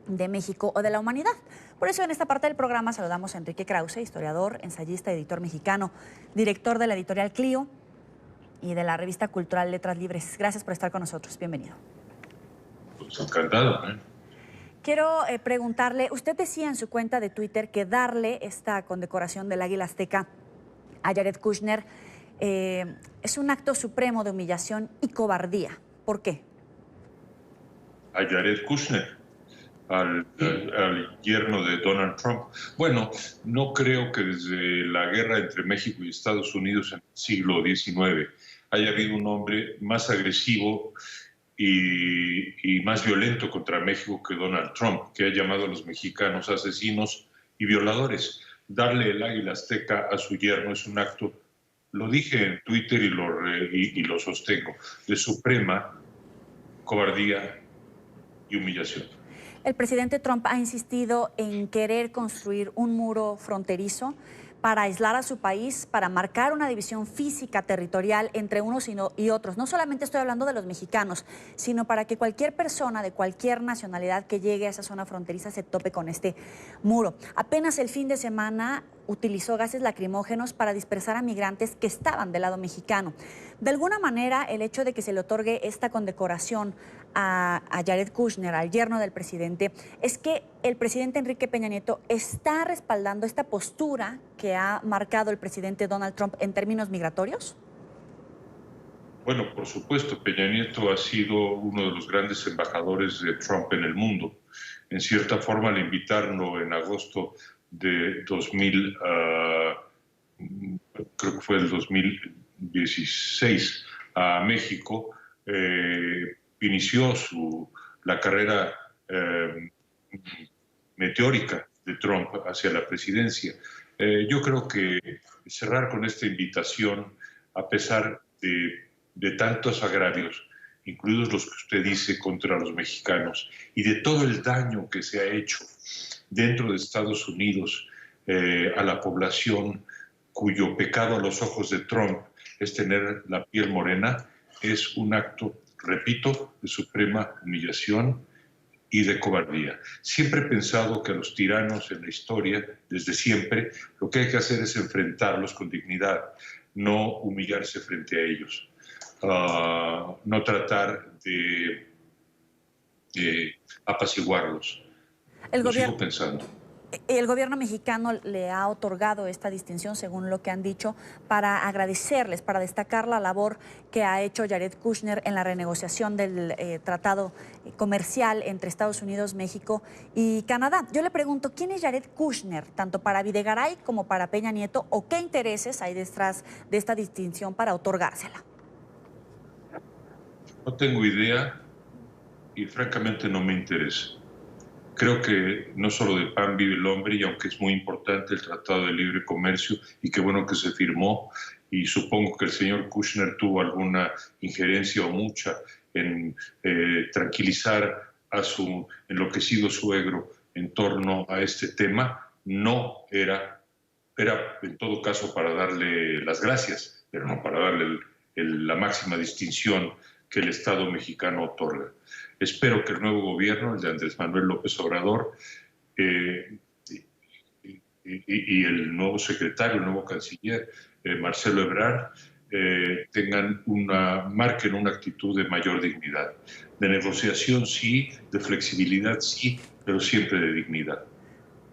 de México o de la humanidad. Por eso en esta parte del programa saludamos a Enrique Krause, historiador, ensayista, editor mexicano, director de la editorial Clio y de la revista cultural Letras Libres. Gracias por estar con nosotros. Bienvenido. Pues encantado. Quiero preguntarle, usted decía en su cuenta de Twitter que darle esta condecoración del Águila Azteca a Jared Kushner es un acto supremo de humillación y cobardía. ¿Por qué? A Jared Kushner, al yerno de Donald Trump. Bueno, no creo que desde la guerra entre México y Estados Unidos en el siglo XIX haya habido un hombre más agresivo y más violento contra México que Donald Trump, que ha llamado a los mexicanos asesinos y violadores. Darle el Águila Azteca a su yerno es un acto, lo dije en Twitter y lo sostengo, de suprema cobardía y humillación. El presidente Trump ha insistido en querer construir un muro fronterizo para aislar a su país, para marcar una división física territorial entre unos y otros. No solamente estoy hablando de los mexicanos, sino para que cualquier persona de cualquier nacionalidad que llegue a esa zona fronteriza se tope con este muro. Apenas el fin de semana utilizó gases lacrimógenos para dispersar a migrantes que estaban del lado mexicano. De alguna manera, el hecho de que se le otorgue esta condecoración a Jared Kushner, al yerno del presidente, es que el presidente Enrique Peña Nieto está respaldando esta postura que ha marcado el presidente Donald Trump en términos migratorios. Bueno, por supuesto, Peña Nieto ha sido uno de los grandes embajadores de Trump en el mundo. En cierta forma, al invitarlo en agosto de 2000, creo que fue el 2016, a México, inició la carrera meteórica de Trump hacia la presidencia. Yo creo que cerrar con esta invitación, a pesar de tantos agravios, incluidos los que usted dice contra los mexicanos, y de todo el daño que se ha hecho dentro de Estados Unidos a la población cuyo pecado a los ojos de Trump es tener la piel morena, es un acto, repito, de suprema humillación y de cobardía. Siempre he pensado que a los tiranos en la historia, desde siempre, lo que hay que hacer es enfrentarlos con dignidad, no humillarse frente a ellos, no tratar de apaciguarlos. Lo sigo pensando. El gobierno mexicano le ha otorgado esta distinción, según lo que han dicho, para agradecerles, para destacar la labor que ha hecho Jared Kushner en la renegociación del tratado comercial entre Estados Unidos, México y Canadá. Yo le pregunto, ¿quién es Jared Kushner, tanto para Videgaray como para Peña Nieto, o qué intereses hay detrás de esta distinción para otorgársela? No tengo idea y francamente no me interesa. Creo que no solo de pan vive el hombre, y aunque es muy importante el Tratado de Libre Comercio, y qué bueno que se firmó, y supongo que el señor Kushner tuvo alguna injerencia o mucha en tranquilizar a su enloquecido suegro en torno a este tema, no era en todo caso para darle las gracias, pero no para darle la máxima distinción que el Estado mexicano otorga. Espero que el nuevo gobierno, el de Andrés Manuel López Obrador, y el nuevo secretario, el nuevo canciller, Marcelo Ebrard, marquen una actitud de mayor dignidad. De negociación sí, de flexibilidad sí, pero siempre de dignidad.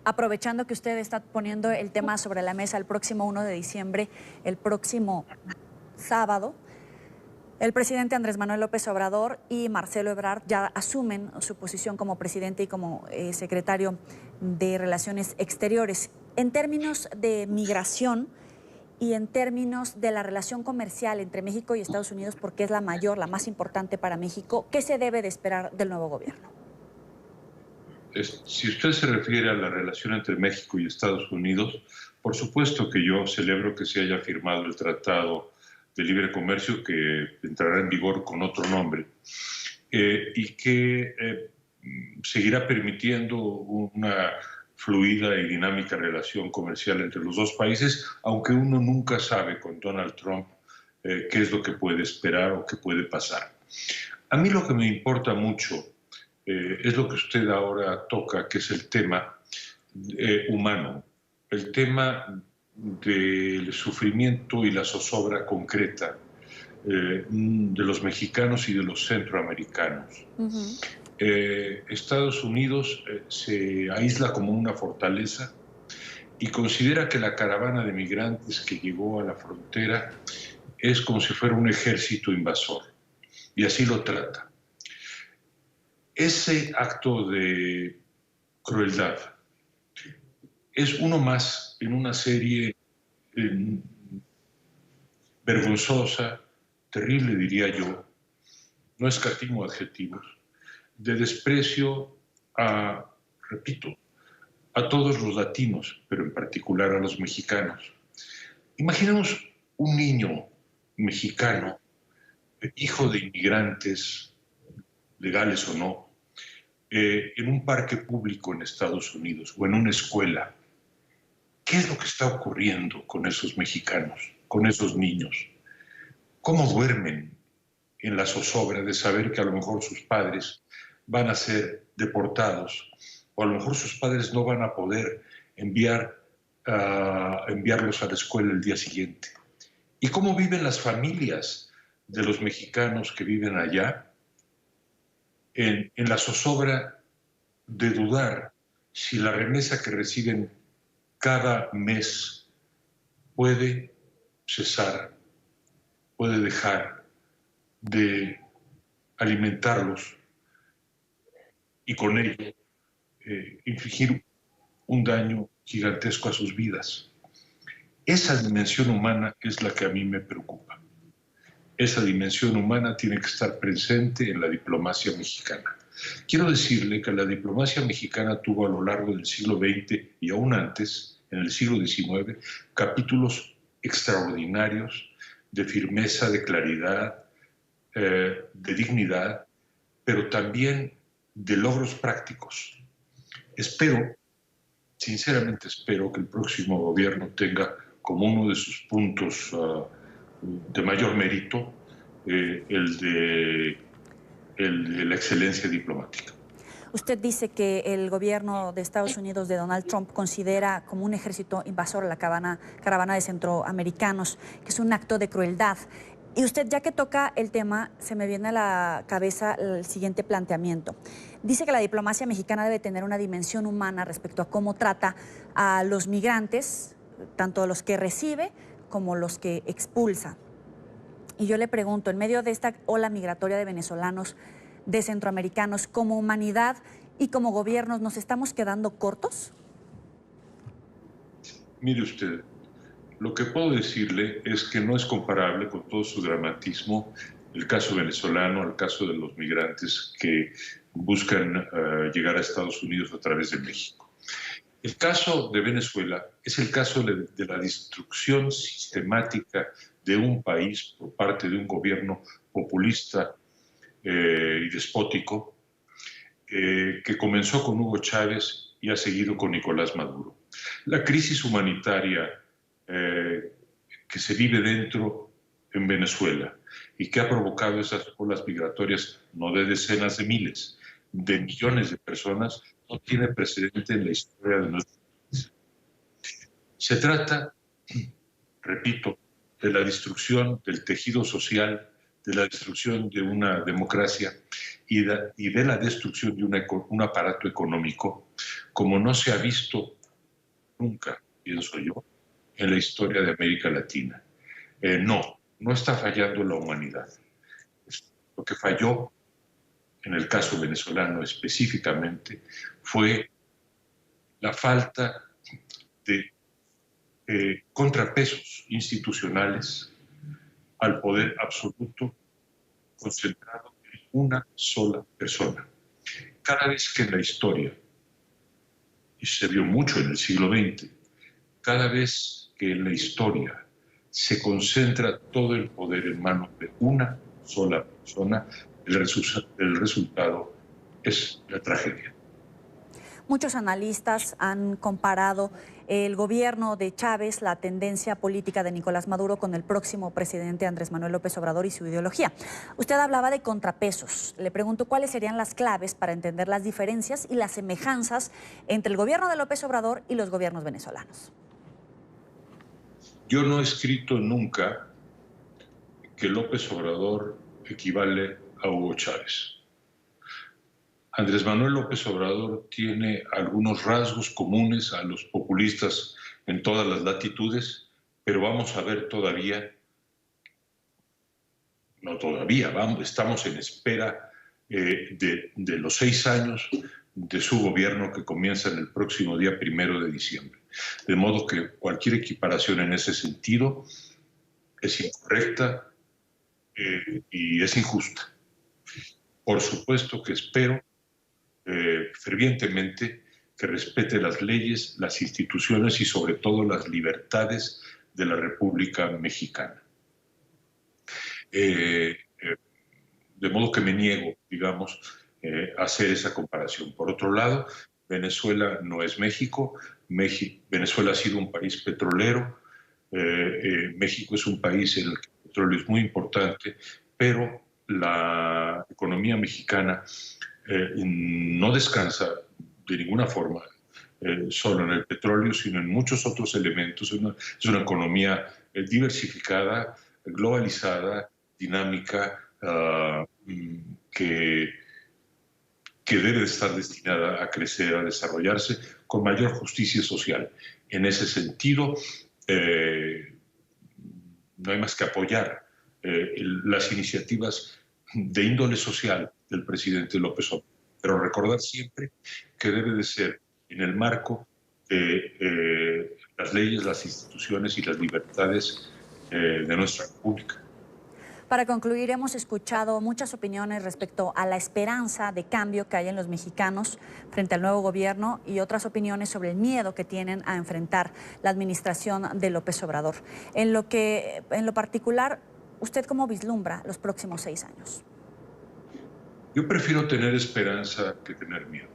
Aprovechando que usted está poniendo el tema sobre la mesa, el próximo 1 de diciembre, el próximo sábado, el presidente Andrés Manuel López Obrador y Marcelo Ebrard ya asumen su posición como presidente y como secretario de Relaciones Exteriores. En términos de migración y en términos de la relación comercial entre México y Estados Unidos, porque es la mayor, la más importante para México, ¿qué se debe de esperar del nuevo gobierno? Si usted se refiere a la relación entre México y Estados Unidos, Por supuesto que yo celebro que se haya firmado el Tratado de Libre Comercio, que entrará en vigor con otro nombre, y que seguirá permitiendo una fluida y dinámica relación comercial entre los dos países, aunque uno nunca sabe con Donald Trump qué es lo que puede esperar o qué puede pasar. A mí lo que me importa mucho es lo que usted ahora toca, que es el tema humano, el tema del sufrimiento y la zozobra concreta de los mexicanos y de los centroamericanos. Estados Unidos se aísla como una fortaleza y considera que la caravana de migrantes que llegó a la frontera es como si fuera un ejército invasor, y así lo trata. Ese acto de crueldad es uno más en una serie vergonzosa, terrible diría yo, no escatimo adjetivos, de desprecio a, repito, a todos los latinos, pero en particular a los mexicanos. Imaginemos un niño mexicano, hijo de inmigrantes, legales o no, en un parque público en Estados Unidos o en una escuela. ¿Qué es lo que está ocurriendo con esos mexicanos, con esos niños? ¿Cómo duermen en la zozobra de saber que a lo mejor sus padres van a ser deportados, o a lo mejor sus padres no van a poder enviarlos a la escuela el día siguiente? ¿Y cómo viven las familias de los mexicanos que viven allá en la zozobra de dudar si la remesa que reciben cada mes puede cesar, puede dejar de alimentarlos y con ello infligir un daño gigantesco a sus vidas? Esa dimensión humana es la que a mí me preocupa. Esa dimensión humana tiene que estar presente en la diplomacia mexicana. Quiero decirle que la diplomacia mexicana tuvo a lo largo del siglo XX y aún antes, en el siglo XIX, capítulos extraordinarios de firmeza, de claridad, de dignidad, pero también de logros prácticos. Espero, sinceramente espero, que el próximo gobierno tenga como uno de sus puntos de mayor mérito el de la excelencia diplomática. Usted dice que el gobierno de Estados Unidos de Donald Trump considera como un ejército invasor a la caravana de centroamericanos, que es un acto de crueldad. Y usted, ya que toca el tema, se me viene a la cabeza el siguiente planteamiento. Dice que la diplomacia mexicana debe tener una dimensión humana respecto a cómo trata a los migrantes, tanto los que recibe como los que expulsa. Y yo le pregunto, en medio de esta ola migratoria de venezolanos, de centroamericanos, como humanidad y como gobiernos, ¿nos estamos quedando cortos? Mire usted, lo que puedo decirle es que no es comparable con todo su dramatismo el caso venezolano al caso de los migrantes que buscan llegar a Estados Unidos a través de México. El caso de Venezuela es el caso de la destrucción sistemática de un país por parte de un gobierno populista y despótico que comenzó con Hugo Chávez y ha seguido con Nicolás Maduro. La crisis humanitaria que se vive dentro en Venezuela y que ha provocado esas olas migratorias, no de decenas de miles, de millones de personas, no tiene precedente en la historia de nuestro país. Se trata, repito, de la destrucción del tejido social, de la destrucción de una democracia y de la destrucción de un aparato económico como no se ha visto nunca, pienso yo, en la historia de América Latina. No está fallando la humanidad. Lo que falló en el caso venezolano específicamente fue la falta de contrapesos institucionales al poder absoluto concentrado en una sola persona. Cada vez que en la historia, y se vio mucho en el siglo XX, cada vez que en la historia se concentra todo el poder en manos de una sola persona, el resultado es la tragedia. Muchos analistas han comparado el gobierno de Chávez, la tendencia política de Nicolás Maduro, con el próximo presidente Andrés Manuel López Obrador y su ideología. Usted hablaba de contrapesos. Le pregunto cuáles serían las claves para entender las diferencias y las semejanzas entre el gobierno de López Obrador y los gobiernos venezolanos. Yo no he escrito nunca que López Obrador equivale a Hugo Chávez. Andrés Manuel López Obrador tiene algunos rasgos comunes a los populistas en todas las latitudes, pero vamos a ver estamos en espera de los 6 años de su gobierno que comienzan el próximo día 1 de diciembre. De modo que cualquier equiparación en ese sentido es incorrecta y es injusta. Por supuesto que espero fervientemente que respete las leyes, las instituciones y sobre todo las libertades de la República Mexicana. De modo que me niego, digamos, a hacer esa comparación. Por otro lado, Venezuela no es México. Venezuela ha sido un país petrolero. México es un país en el que el petróleo es muy importante, pero la economía mexicana no descansa de ninguna forma solo en el petróleo, sino en muchos otros elementos. Es una economía diversificada, globalizada, dinámica, que debe estar destinada a crecer, a desarrollarse con mayor justicia social. En ese sentido, no hay más que apoyar las iniciativas de índole social del presidente López Obrador, pero recordar siempre que debe de ser en el marco de las leyes, las instituciones y las libertades de nuestra República. Para concluir, hemos escuchado muchas opiniones respecto a la esperanza de cambio que hay en los mexicanos frente al nuevo gobierno y otras opiniones sobre el miedo que tienen a enfrentar la administración de López Obrador. En lo particular, ¿usted cómo vislumbra los próximos 6 años? Yo prefiero tener esperanza que tener miedo.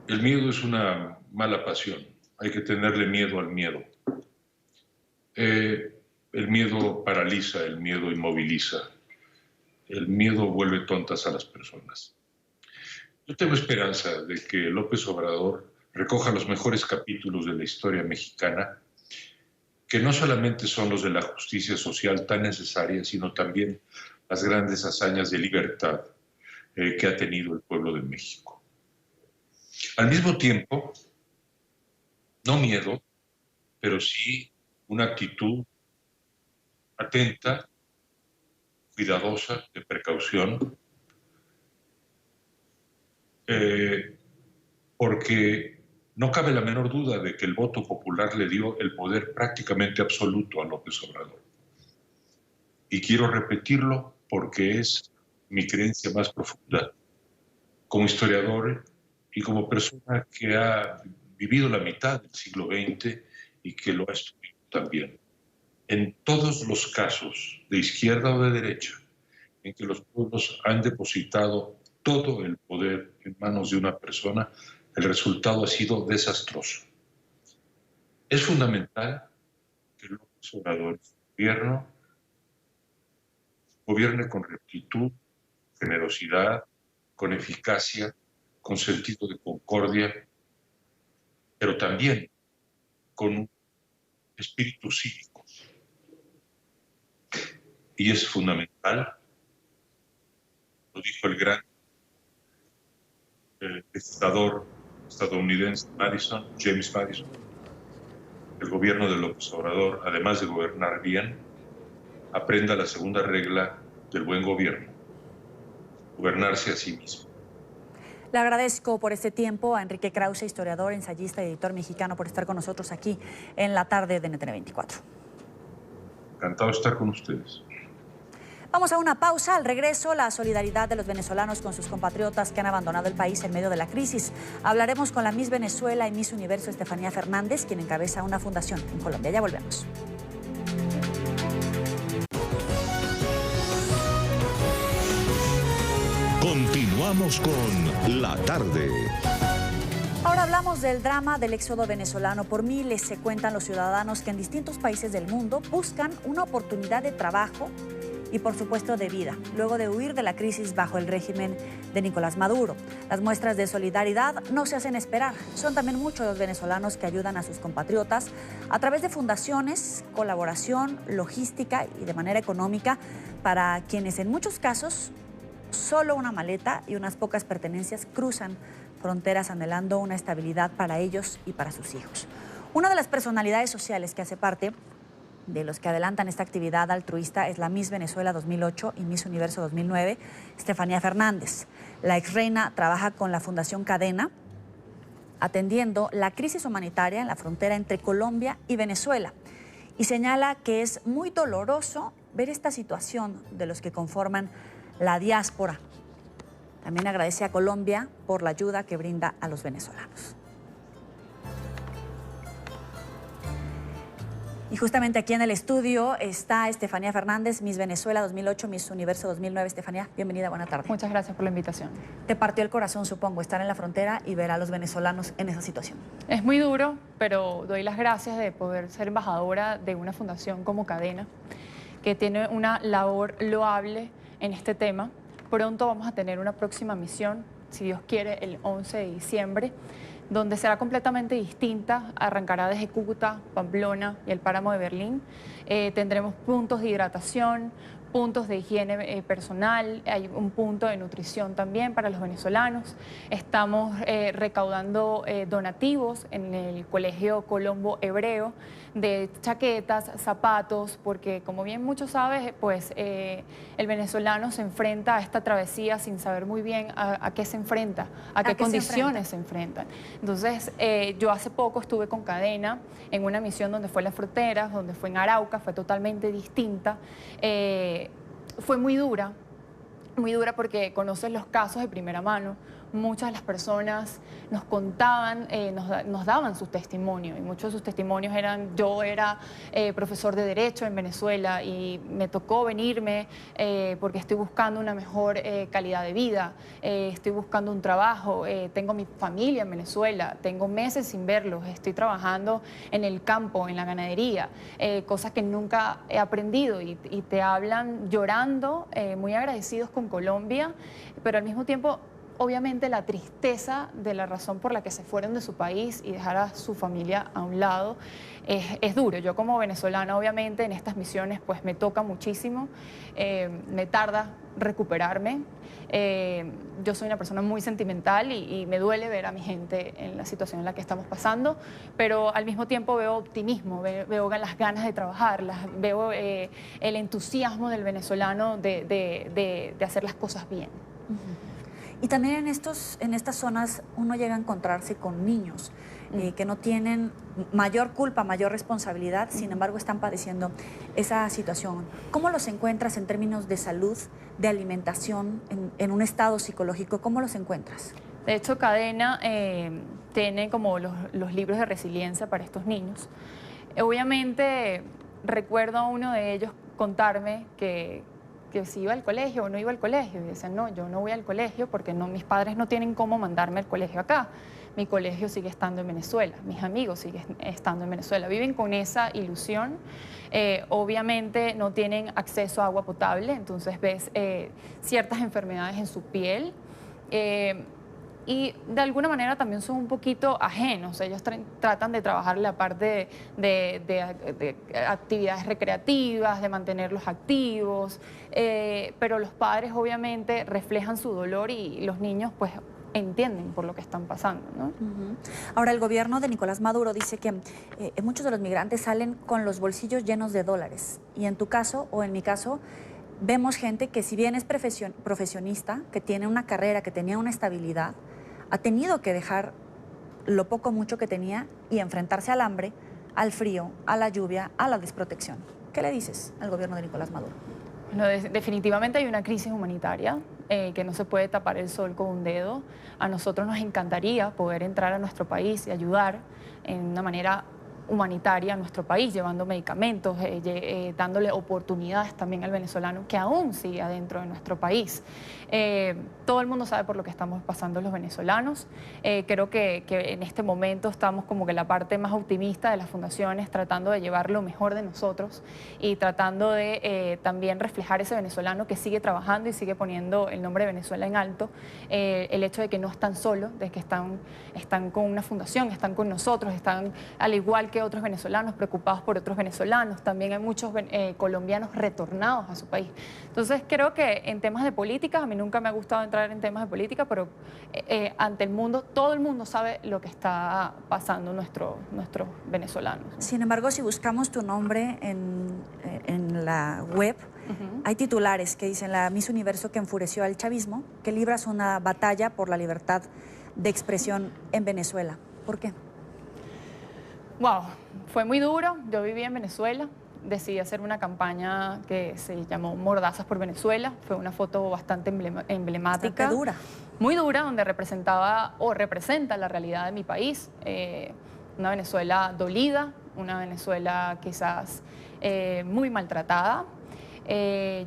El miedo es una mala pasión. Hay que tenerle miedo al miedo. El miedo paraliza, el miedo inmoviliza. El miedo vuelve tontas a las personas. Yo tengo esperanza de que López Obrador recoja los mejores capítulos de la historia mexicana, que no solamente son los de la justicia social tan necesaria, sino también las grandes hazañas de libertad que ha tenido el pueblo de México. Al mismo tiempo, no miedo, pero sí una actitud atenta, cuidadosa, de precaución, porque no cabe la menor duda de que el voto popular le dio el poder prácticamente absoluto a López Obrador. Y quiero repetirlo porque es mi creencia más profunda como historiador y como persona que ha vivido la mitad del siglo XX y que lo ha estudiado también. En todos los casos, de izquierda o de derecha, en que los pueblos han depositado todo el poder en manos de una persona, el resultado ha sido desastroso. Es fundamental que López Obrador, su gobierno, gobierne con rectitud, generosidad, con eficacia, con sentido de concordia, pero también con un espíritu cívico. Y es fundamental, lo dijo el gran legislador estadounidense James Madison, el gobierno de López Obrador, además de gobernar bien, aprenda la segunda regla del buen gobierno: gobernarse a sí mismo. Le agradezco por este tiempo a Enrique Krause, historiador, ensayista y editor mexicano, por estar con nosotros aquí en la tarde de NTN 24. Encantado de estar con ustedes. Vamos a una pausa. Al regreso, la solidaridad de los venezolanos con sus compatriotas que han abandonado el país en medio de la crisis. Hablaremos con la Miss Venezuela y Miss Universo Estefanía Fernández, quien encabeza una fundación en Colombia. Ya volvemos. Continuamos con La Tarde. Ahora hablamos del drama del éxodo venezolano. Por miles se cuentan los ciudadanos que en distintos países del mundo buscan una oportunidad de trabajo y, por supuesto, de vida, luego de huir de la crisis bajo el régimen de Nicolás Maduro. Las muestras de solidaridad no se hacen esperar. Son también muchos los venezolanos que ayudan a sus compatriotas a través de fundaciones, colaboración, logística y de manera económica para quienes en muchos casos solo una maleta y unas pocas pertenencias cruzan fronteras anhelando una estabilidad para ellos y para sus hijos. Una de las personalidades sociales que hace parte de los que adelantan esta actividad altruista es la Miss Venezuela 2008 y Miss Universo 2009, Estefanía Fernández. La exreina trabaja con la Fundación Cadena, atendiendo la crisis humanitaria en la frontera entre Colombia y Venezuela. Y señala que es muy doloroso ver esta situación de los que conforman la diáspora. También agradece a Colombia por la ayuda que brinda a los venezolanos. Y justamente aquí en el estudio está Estefanía Fernández, Miss Venezuela 2008, Miss Universo 2009. Estefanía, bienvenida, buena tarde. Muchas gracias por la invitación. Te partió el corazón, supongo, estar en la frontera y ver a los venezolanos en esa situación. Es muy duro, pero doy las gracias de poder ser embajadora de una fundación como Cadena, que tiene una labor loable en este tema. Pronto vamos a tener una próxima misión, si Dios quiere, el 11 de diciembre, donde será completamente distinta. Arrancará desde Cúcuta, Pamplona y el Páramo de Berlín. Tendremos puntos de hidratación, puntos de higiene personal, hay un punto de nutrición también para los venezolanos. Estamos recaudando donativos en el Colegio Colombo Hebreo de chaquetas, zapatos, porque como bien muchos saben, pues el venezolano se enfrenta a esta travesía sin saber muy bien a qué se enfrenta, a qué condiciones se enfrentan. Entonces, yo hace poco estuve con Cadena en una misión donde fue en las fronteras, donde fue en Arauca, fue totalmente distinta. Fue muy dura porque conoces los casos de primera mano. Muchas de las personas nos contaban, nos daban sus testimonios, y muchos de sus testimonios eran: yo era profesor de Derecho en Venezuela y me tocó venirme porque estoy buscando una mejor calidad de vida, estoy buscando un trabajo, tengo mi familia en Venezuela, tengo meses sin verlos, estoy trabajando en el campo, en la ganadería, cosas que nunca he aprendido, y te hablan llorando, muy agradecidos con Colombia, pero al mismo tiempo obviamente la tristeza de la razón por la que se fueron de su país y dejar a su familia a un lado es duro. Yo como venezolana, obviamente, en estas misiones pues me toca muchísimo, me tarda recuperarme. Yo soy una persona muy sentimental y me duele ver a mi gente en la situación en la que estamos pasando, pero al mismo tiempo veo optimismo, veo las ganas de trabajar, veo el entusiasmo del venezolano de hacer las cosas bien. Y también en estas zonas uno llega a encontrarse con niños que no tienen mayor culpa, mayor responsabilidad, sin embargo están padeciendo esa situación. ¿Cómo los encuentras en términos de salud, de alimentación, en un estado psicológico? ¿Cómo los encuentras? De hecho, Cadena tiene como los libros de resiliencia para estos niños. Obviamente recuerdo a uno de ellos contarme que si iba al colegio o no iba al colegio. Y decían: no, yo no voy al colegio porque mis padres no tienen cómo mandarme al colegio acá. Mi colegio sigue estando en Venezuela, mis amigos siguen estando en Venezuela. Viven con esa ilusión. Obviamente no tienen acceso a agua potable, entonces ves ciertas enfermedades en su piel. Y de alguna manera también son un poquito ajenos. Ellos tratan de trabajar la parte de actividades recreativas, de mantenerlos activos, pero los padres obviamente reflejan su dolor y los niños pues entienden por lo que están pasando, ¿no? Ahora, el gobierno de Nicolás Maduro dice que muchos de los migrantes salen con los bolsillos llenos de dólares. Y en tu caso, o en mi caso, vemos gente que, si bien es profesionista, que tiene una carrera, que tenía una estabilidad, ha tenido que dejar lo poco o mucho que tenía y enfrentarse al hambre, al frío, a la lluvia, a la desprotección. ¿Qué le dices al gobierno de Nicolás Maduro? Bueno, definitivamente hay una crisis humanitaria que no se puede tapar el sol con un dedo. A nosotros nos encantaría poder entrar a nuestro país y ayudar en una manera humanitaria a nuestro país, llevando medicamentos, dándole oportunidades también al venezolano que aún sigue adentro de nuestro país. Todo el mundo sabe por lo que estamos pasando los venezolanos. Creo que en este momento estamos como que la parte más optimista de las fundaciones, tratando de llevar lo mejor de nosotros y tratando de también reflejar ese venezolano que sigue trabajando y sigue poniendo el nombre de Venezuela en alto. El hecho de que no están solos, de que están con una fundación, están con nosotros, están al igual que otros venezolanos preocupados por otros venezolanos. También hay muchos colombianos retornados a su país. Entonces creo que en temas de política, a mí nunca me ha gustado entrar en temas de política, pero ante el mundo, todo el mundo sabe lo que está pasando nuestros venezolanos. Sin embargo, si buscamos tu nombre en la web, hay titulares que dicen: la Miss Universo que enfureció al chavismo, que libras una batalla por la libertad de expresión en Venezuela. ¿Por qué? Wow, fue muy duro. Yo viví en Venezuela, decidí hacer una campaña que se llamó Mordazas por Venezuela. Fue una foto bastante emblemática. Bastante dura. Muy dura, donde representaba o representa la realidad de mi país. Una Venezuela dolida, una Venezuela quizás muy maltratada.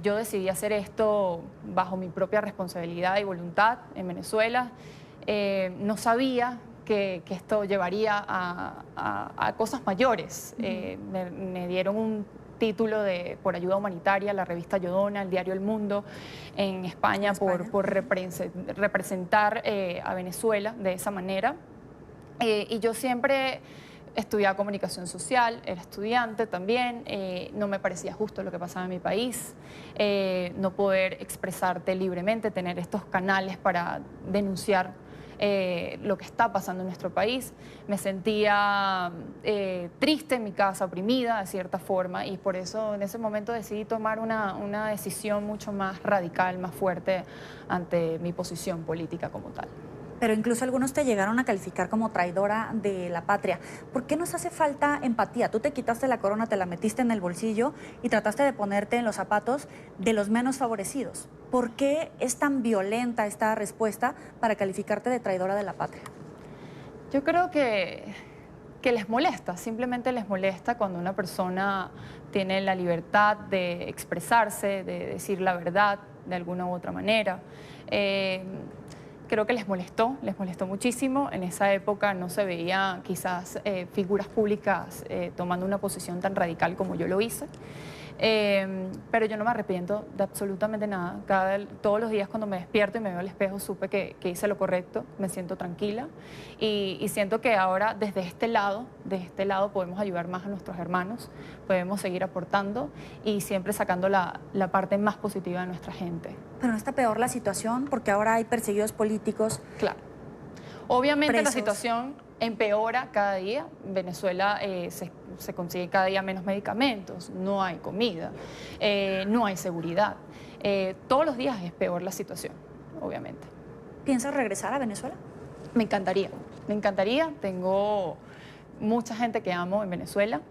Yo decidí hacer esto bajo mi propia responsabilidad y voluntad en Venezuela. No sabía que esto llevaría a cosas mayores. Me dieron un título por ayuda humanitaria, la revista Yodona, el diario El Mundo, en España, por representar a Venezuela de esa manera. Y yo siempre estudiaba comunicación social, era estudiante también, no me parecía justo lo que pasaba en mi país, no poder expresarte libremente, tener estos canales para denunciar lo que está pasando en nuestro país. Me sentía triste en mi casa, oprimida de cierta forma, y por eso en ese momento decidí tomar una decisión mucho más radical, más fuerte ante mi posición política como tal. Pero incluso algunos te llegaron a calificar como traidora de la patria. ¿Por qué nos hace falta empatía? Tú te quitaste la corona, te la metiste en el bolsillo y trataste de ponerte en los zapatos de los menos favorecidos. ¿Por qué es tan violenta esta respuesta para calificarte de traidora de la patria? Yo creo que les molesta, simplemente les molesta cuando una persona tiene la libertad de expresarse, de decir la verdad de alguna u otra manera. Creo que les molestó muchísimo. En esa época no se veía quizás figuras públicas tomando una posición tan radical como yo lo hice. Pero yo no me arrepiento de absolutamente nada. Todos los días cuando me despierto y me veo al espejo supe que hice lo correcto, me siento tranquila y siento que ahora desde este lado podemos ayudar más a nuestros hermanos, podemos seguir aportando y siempre sacando la parte más positiva de nuestra gente. Pero no está peor la situación porque ahora hay perseguidos políticos. Claro. Obviamente presos. La situación empeora cada día. En Venezuela se consigue cada día menos medicamentos, no hay comida, no hay seguridad. Todos los días es peor la situación, obviamente. ¿Piensas regresar a Venezuela? Me encantaría, me encantaría. Tengo mucha gente que amo en Venezuela.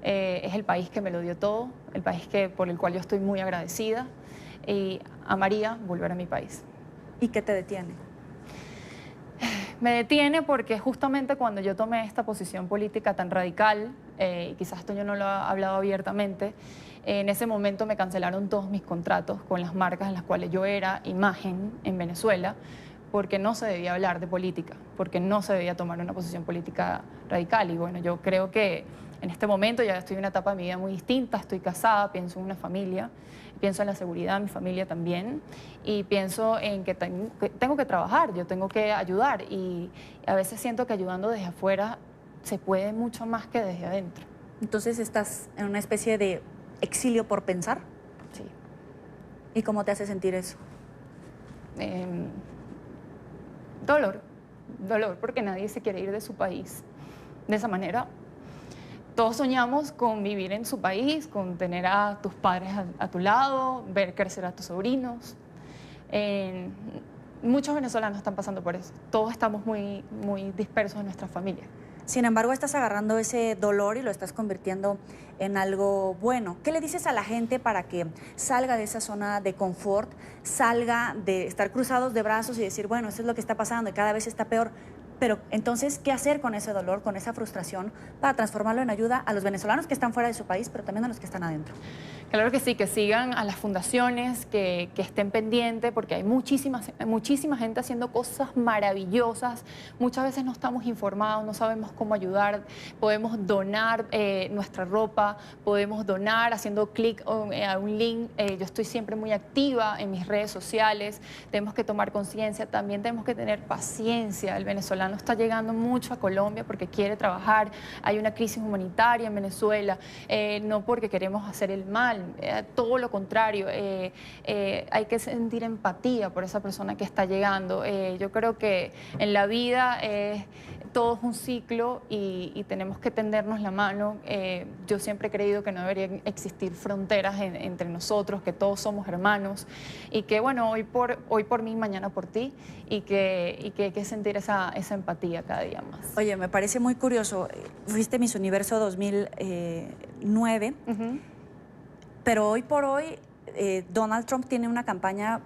Es el país que me lo dio todo, el país por el cual yo estoy muy agradecida y amaría volver a mi país. ¿Y qué te detiene? Me detiene porque justamente cuando yo tomé esta posición política tan radical, y quizás esto yo no lo he hablado abiertamente, en ese momento me cancelaron todos mis contratos con las marcas en las cuales yo era imagen en Venezuela, porque no se debía hablar de política, porque no se debía tomar una posición política radical. Y bueno, yo creo que en este momento ya estoy en una etapa de mi vida muy distinta, estoy casada, pienso en una familia, pienso en la seguridad de mi familia también y pienso en que tengo que trabajar, yo tengo que ayudar y a veces siento que ayudando desde afuera se puede mucho más que desde adentro. Entonces estás en una especie de exilio por pensar. Sí. ¿Y cómo te hace sentir eso? Dolor, porque nadie se quiere ir de su país de esa manera. Todos soñamos con vivir en su país, con tener a tus padres a tu lado, ver crecer a tus sobrinos. Muchos venezolanos están pasando por eso. Todos estamos muy dispersos en nuestra familia. Sin embargo, estás agarrando ese dolor y lo estás convirtiendo en algo bueno. ¿Qué le dices a la gente para que salga de esa zona de confort, salga de estar cruzados de brazos y decir, bueno, esto es lo que está pasando y cada vez está peor? Pero entonces, ¿qué hacer con ese dolor, con esa frustración, para transformarlo en ayuda a los venezolanos que están fuera de su país, pero también a los que están adentro? Claro que sí, que sigan a las fundaciones, que estén pendientes, porque hay muchísima gente haciendo cosas maravillosas. Muchas veces no estamos informados, no sabemos cómo ayudar. Podemos donar nuestra ropa, podemos donar haciendo clic a un link. Yo estoy siempre muy activa en mis redes sociales. Tenemos que tomar conciencia, también tenemos que tener paciencia. El venezolano está llegando mucho a Colombia porque quiere trabajar. Hay una crisis humanitaria en Venezuela, no porque queremos hacer el mal. Todo lo contrario, hay que sentir empatía por esa persona que está llegando. Yo creo que en la vida todo es un ciclo y tenemos que tendernos la mano. Yo siempre he creído que no deberían existir fronteras entre nosotros, que todos somos hermanos y que, bueno, hoy por mí, mañana por ti, y que hay que sentir esa empatía cada día más. Oye, me parece muy curioso. Fuiste Miss Universo 2009. Pero hoy por hoy Donald Trump tiene una campaña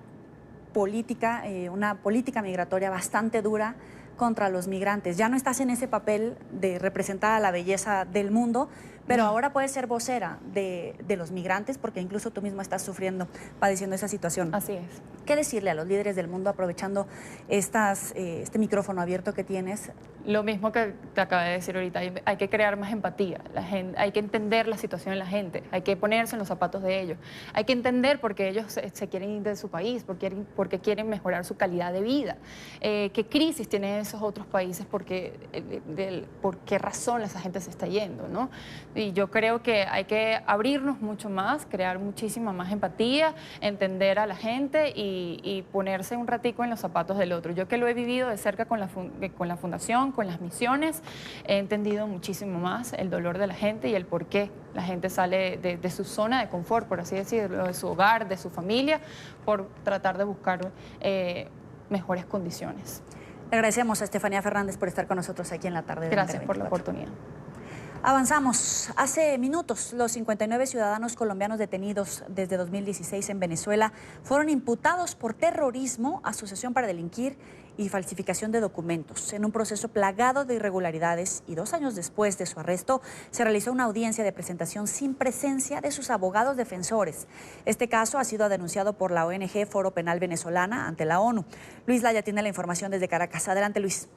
política, una política migratoria bastante dura contra los migrantes. Ya no estás en ese papel de representar a la belleza del mundo, pero ahora puedes ser vocera de los migrantes, porque incluso tú mismo estás padeciendo esa situación. Así es. ¿Qué decirle a los líderes del mundo aprovechando este micrófono abierto que tienes? Lo mismo que te acabé de decir ahorita, hay que crear más empatía, hay que entender la situación de la gente, hay que ponerse en los zapatos de ellos, hay que entender por qué ellos se quieren ir de su país, porque quieren mejorar su calidad de vida, qué crisis tienen esos otros países, por qué razón esa gente se está yendo, ¿no? Y yo creo que hay que abrirnos mucho más, crear muchísima más empatía, entender a la gente y ponerse un ratico en los zapatos del otro. Yo que lo he vivido de cerca con la fundación, con las misiones, he entendido muchísimo más el dolor de la gente y el por qué la gente sale de su zona de confort, por así decirlo, de su hogar, de su familia, por tratar de buscar mejores condiciones. Le agradecemos a Estefanía Fernández por estar con nosotros aquí en la tarde. Gracias por la oportunidad. Avanzamos. Hace minutos, los 59 ciudadanos colombianos detenidos desde 2016 en Venezuela fueron imputados por terrorismo, asociación para delinquir y falsificación de documentos, en un proceso plagado de irregularidades, y 2 años después de su arresto se realizó una audiencia de presentación sin presencia de sus abogados defensores. Este caso ha sido denunciado por la ONG Foro Penal Venezolana ante la ONU. Luis Laya tiene la información desde Caracas. Adelante, Luis.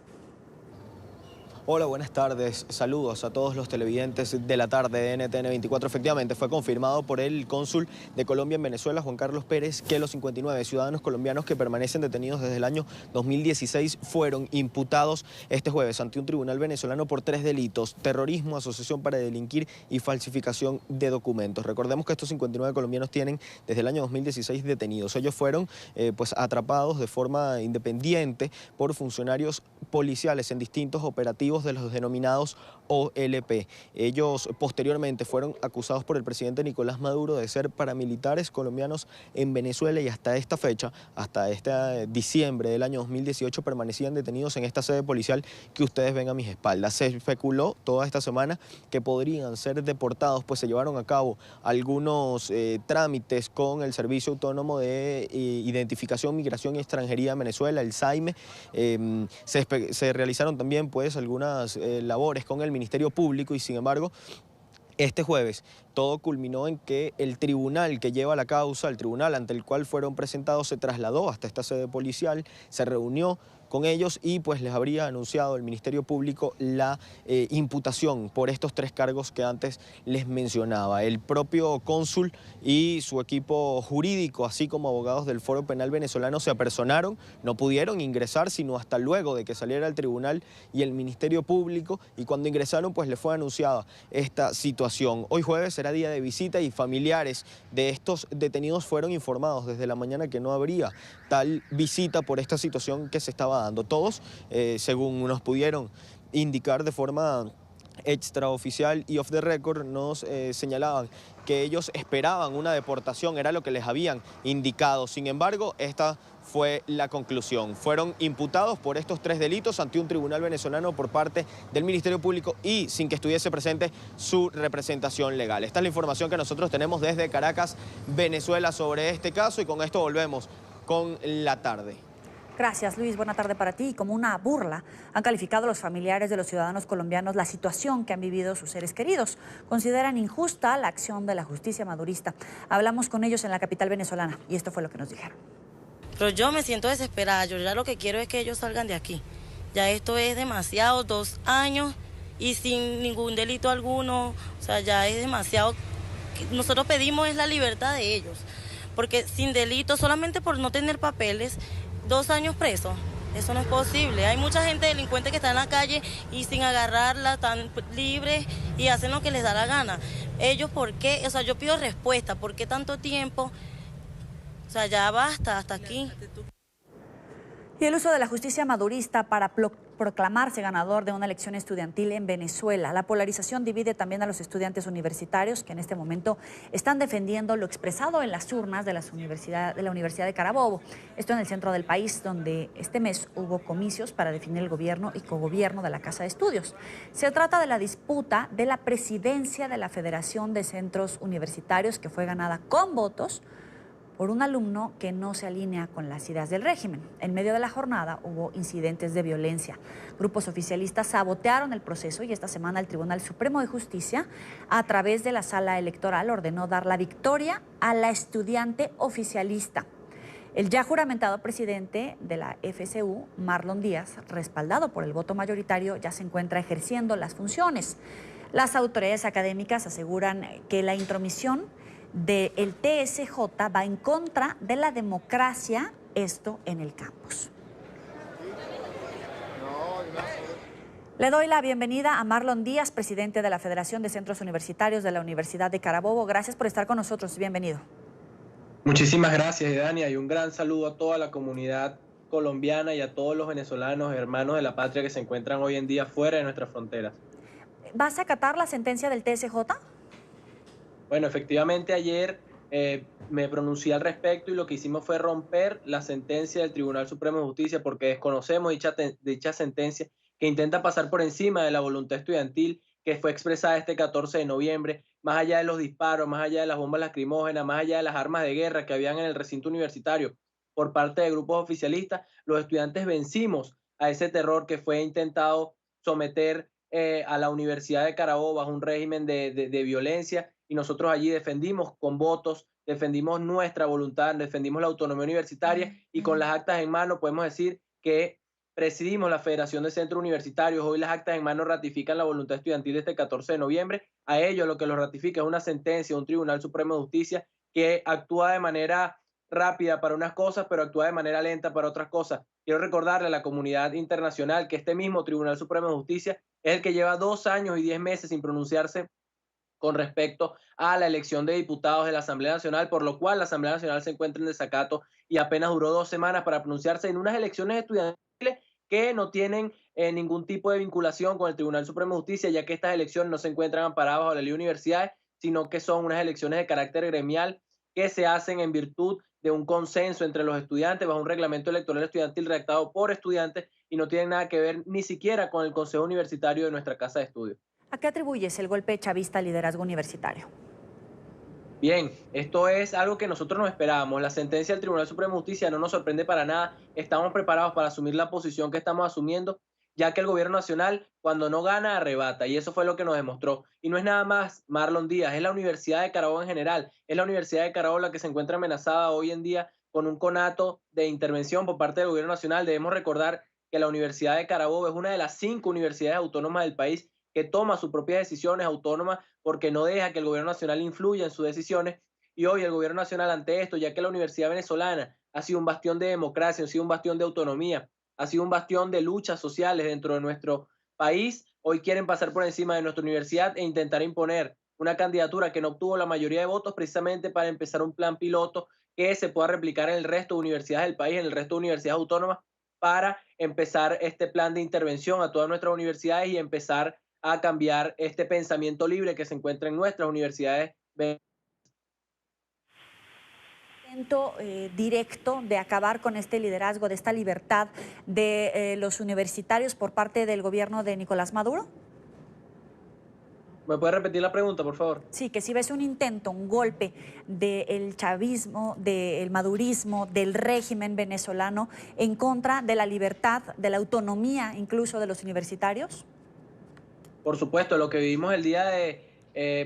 Hola, buenas tardes. Saludos a todos los televidentes de la tarde de NTN 24. Efectivamente, fue confirmado por el cónsul de Colombia en Venezuela, Juan Carlos Pérez, que los 59 ciudadanos colombianos que permanecen detenidos desde el año 2016 fueron imputados este jueves ante un tribunal venezolano por 3 delitos: terrorismo, asociación para delinquir y falsificación de documentos. Recordemos que estos 59 colombianos tienen desde el año 2016 detenidos. Ellos fueron pues atrapados de forma independiente por funcionarios policiales en distintos operativos de los denominados OLP. Ellos posteriormente fueron acusados por el presidente Nicolás Maduro de ser paramilitares colombianos en Venezuela, y hasta esta fecha, hasta este diciembre del año 2018, permanecían detenidos en esta sede policial que ustedes ven a mis espaldas. Se especuló toda esta semana que podrían ser deportados, pues se llevaron a cabo algunos trámites con el Servicio Autónomo de Identificación, Migración y Extranjería en Venezuela, el SAIME. Se realizaron también pues algunas labores con el Ministerio Público, y sin embargo este jueves todo culminó en que el tribunal que lleva la causa, el tribunal ante el cual fueron presentados, se trasladó hasta esta sede policial, se reunió con ellos y pues les habría anunciado el Ministerio Público la imputación por estos 3 cargos que antes les mencionaba. El propio cónsul y su equipo jurídico, así como abogados del Foro Penal Venezolano, se apersonaron, no pudieron ingresar sino hasta luego de que saliera el tribunal y el Ministerio Público, y cuando ingresaron pues les fue anunciada esta situación. Hoy jueves será día de visita y familiares de estos detenidos fueron informados desde la mañana que no habría tal visita por esta situación que se estaba dando. Todos, según nos pudieron indicar de forma extraoficial y off the record, nos señalaban que ellos esperaban una deportación, era lo que les habían indicado. Sin embargo, esta fue la conclusión. Fueron imputados por estos 3 delitos ante un tribunal venezolano por parte del Ministerio Público y sin que estuviese presente su representación legal. Esta es la información que nosotros tenemos desde Caracas, Venezuela, sobre este caso, y con esto volvemos con la tarde. Gracias, Luis. Buena tarde para ti. Como una burla, han calificado los familiares de los ciudadanos colombianos la situación que han vivido sus seres queridos. Consideran injusta la acción de la justicia madurista. Hablamos con ellos en la capital venezolana y esto fue lo que nos dijeron. Pero yo me siento desesperada. Yo ya lo que quiero es que ellos salgan de aquí. Ya esto es demasiado, 2 años y sin ningún delito alguno. O sea, ya es demasiado. Nosotros pedimos es la libertad de ellos. Porque sin delito, solamente por no tener papeles, 2 años presos, eso no es posible. Hay mucha gente delincuente que está en la calle y sin agarrarla están libres y hacen lo que les da la gana. Ellos, ¿por qué? O sea, yo pido respuesta, ¿por qué tanto tiempo? O sea, ya basta, hasta aquí. Y el uso de la justicia madurista para proclamarse ganador de una elección estudiantil en Venezuela. La polarización divide también a los estudiantes universitarios que en este momento están defendiendo lo expresado en las urnas de la Universidad de Carabobo. Esto en el centro del país, donde este mes hubo comicios para definir el gobierno y cogobierno de la Casa de Estudios. Se trata de la disputa de la presidencia de la Federación de Centros Universitarios, que fue ganada con votos por un alumno que no se alinea con las ideas del régimen. En medio de la jornada hubo incidentes de violencia. Grupos oficialistas sabotearon el proceso y esta semana el Tribunal Supremo de Justicia, a través de la sala electoral, ordenó dar la victoria a la estudiante oficialista. El ya juramentado presidente de la FCU, Marlon Díaz, respaldado por el voto mayoritario, ya se encuentra ejerciendo las funciones. Las autoridades académicas aseguran que la intromisión del TSJ va en contra de la democracia, esto en el campus. Le doy la bienvenida a Marlon Díaz, presidente de la Federación de Centros Universitarios de la Universidad de Carabobo. Gracias por estar con nosotros. Bienvenido. Muchísimas gracias, Edania, y un gran saludo a toda la comunidad colombiana y a todos los venezolanos, hermanos de la patria que se encuentran hoy en día fuera de nuestras fronteras. ¿Vas a acatar la sentencia del TSJ? Bueno, efectivamente ayer me pronuncié al respecto y lo que hicimos fue romper la sentencia del Tribunal Supremo de Justicia porque desconocemos dicha sentencia que intenta pasar por encima de la voluntad estudiantil que fue expresada este 14 de noviembre, más allá de los disparos, más allá de las bombas lacrimógenas, más allá de las armas de guerra que habían en el recinto universitario por parte de grupos oficialistas. Los estudiantes vencimos a ese terror que fue intentado someter a la Universidad de Carabobo bajo un régimen de violencia, y nosotros allí defendimos con votos, defendimos nuestra voluntad, defendimos la autonomía universitaria y con las actas en mano podemos decir que presidimos la Federación de Centros Universitarios. Hoy las actas en mano ratifican la voluntad estudiantil de este 14 de noviembre. A ello lo que lo ratifica es una sentencia de un Tribunal Supremo de Justicia que actúa de manera rápida para unas cosas, pero actúa de manera lenta para otras cosas. Quiero recordarle a la comunidad internacional que este mismo Tribunal Supremo de Justicia es el que lleva 2 años y 10 meses sin pronunciarse con respecto a la elección de diputados de la Asamblea Nacional, por lo cual la Asamblea Nacional se encuentra en desacato y apenas duró 2 semanas para pronunciarse en unas elecciones estudiantiles que no tienen ningún tipo de vinculación con el Tribunal Supremo de Justicia, ya que estas elecciones no se encuentran amparadas bajo la ley de universidades, sino que son unas elecciones de carácter gremial que se hacen en virtud de un consenso entre los estudiantes bajo un reglamento electoral estudiantil redactado por estudiantes y no tienen nada que ver ni siquiera con el Consejo Universitario de nuestra Casa de Estudios. ¿A qué atribuyes el golpe chavista al liderazgo universitario? Bien, esto es algo que nosotros no esperábamos. La sentencia del Tribunal Supremo de Justicia no nos sorprende para nada. Estamos preparados para asumir la posición que estamos asumiendo, ya que el gobierno nacional, cuando no gana, arrebata, y eso fue lo que nos demostró. Y no es nada más Marlon Díaz, es la Universidad de Carabobo en general, es la Universidad de Carabobo la que se encuentra amenazada hoy en día con un conato de intervención por parte del gobierno nacional. Debemos recordar que la Universidad de Carabobo es una de las 5 universidades autónomas del país que toma sus propias decisiones autónomas porque no deja que el gobierno nacional influya en sus decisiones. Y hoy el gobierno nacional, ante esto, ya que la Universidad Venezolana ha sido un bastión de democracia, ha sido un bastión de autonomía, ha sido un bastión de luchas sociales dentro de nuestro país, hoy quieren pasar por encima de nuestra universidad e intentar imponer una candidatura que no obtuvo la mayoría de votos precisamente para empezar un plan piloto que se pueda replicar en el resto de universidades del país, en el resto de universidades autónomas, para empezar este plan de intervención a todas nuestras universidades y empezar a cambiar este pensamiento libre que se encuentra en nuestras universidades. Intento directo de acabar con este liderazgo, de esta libertad de los universitarios por parte del gobierno de Nicolás Maduro? ¿Me puede repetir la pregunta, por favor? Sí, que si ves un intento, un golpe del chavismo, del madurismo, del régimen venezolano en contra de la libertad, de la autonomía incluso de los universitarios. Por supuesto, lo que vivimos el día de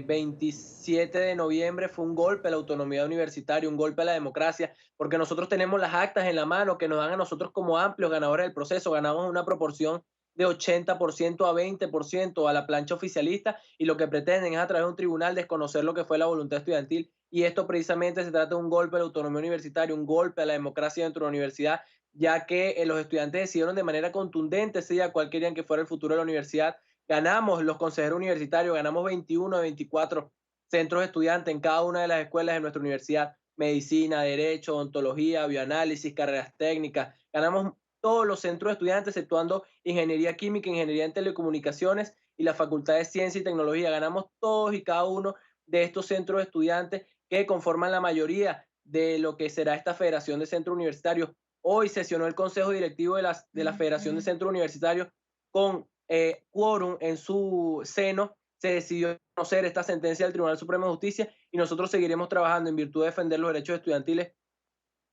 27 de noviembre fue un golpe a la autonomía universitaria, un golpe a la democracia, porque nosotros tenemos las actas en la mano que nos dan a nosotros como amplios ganadores del proceso. Ganamos una proporción de 80% a 20% a la plancha oficialista, y lo que pretenden es a través de un tribunal desconocer lo que fue la voluntad estudiantil, y esto precisamente se trata de un golpe a la autonomía universitaria, un golpe a la democracia dentro de la universidad, ya que los estudiantes decidieron de manera contundente ese día cuál querían que fuera el futuro de la universidad. Ganamos los consejeros universitarios, ganamos 21 de 24 centros estudiantes en cada una de las escuelas de nuestra universidad: medicina, derecho, odontología, bioanálisis, carreras técnicas. Ganamos todos los centros estudiantes, exceptuando ingeniería química, ingeniería en telecomunicaciones y la Facultad de Ciencia y Tecnología. Ganamos todos y cada uno de estos centros estudiantes que conforman la mayoría de lo que será esta Federación de Centros Universitarios. Hoy sesionó el Consejo Directivo de la Federación de Centros Universitarios con quórum en su seno. Se decidió conocer esta sentencia del Tribunal Supremo de Justicia, y nosotros seguiremos trabajando en virtud de defender los derechos estudiantiles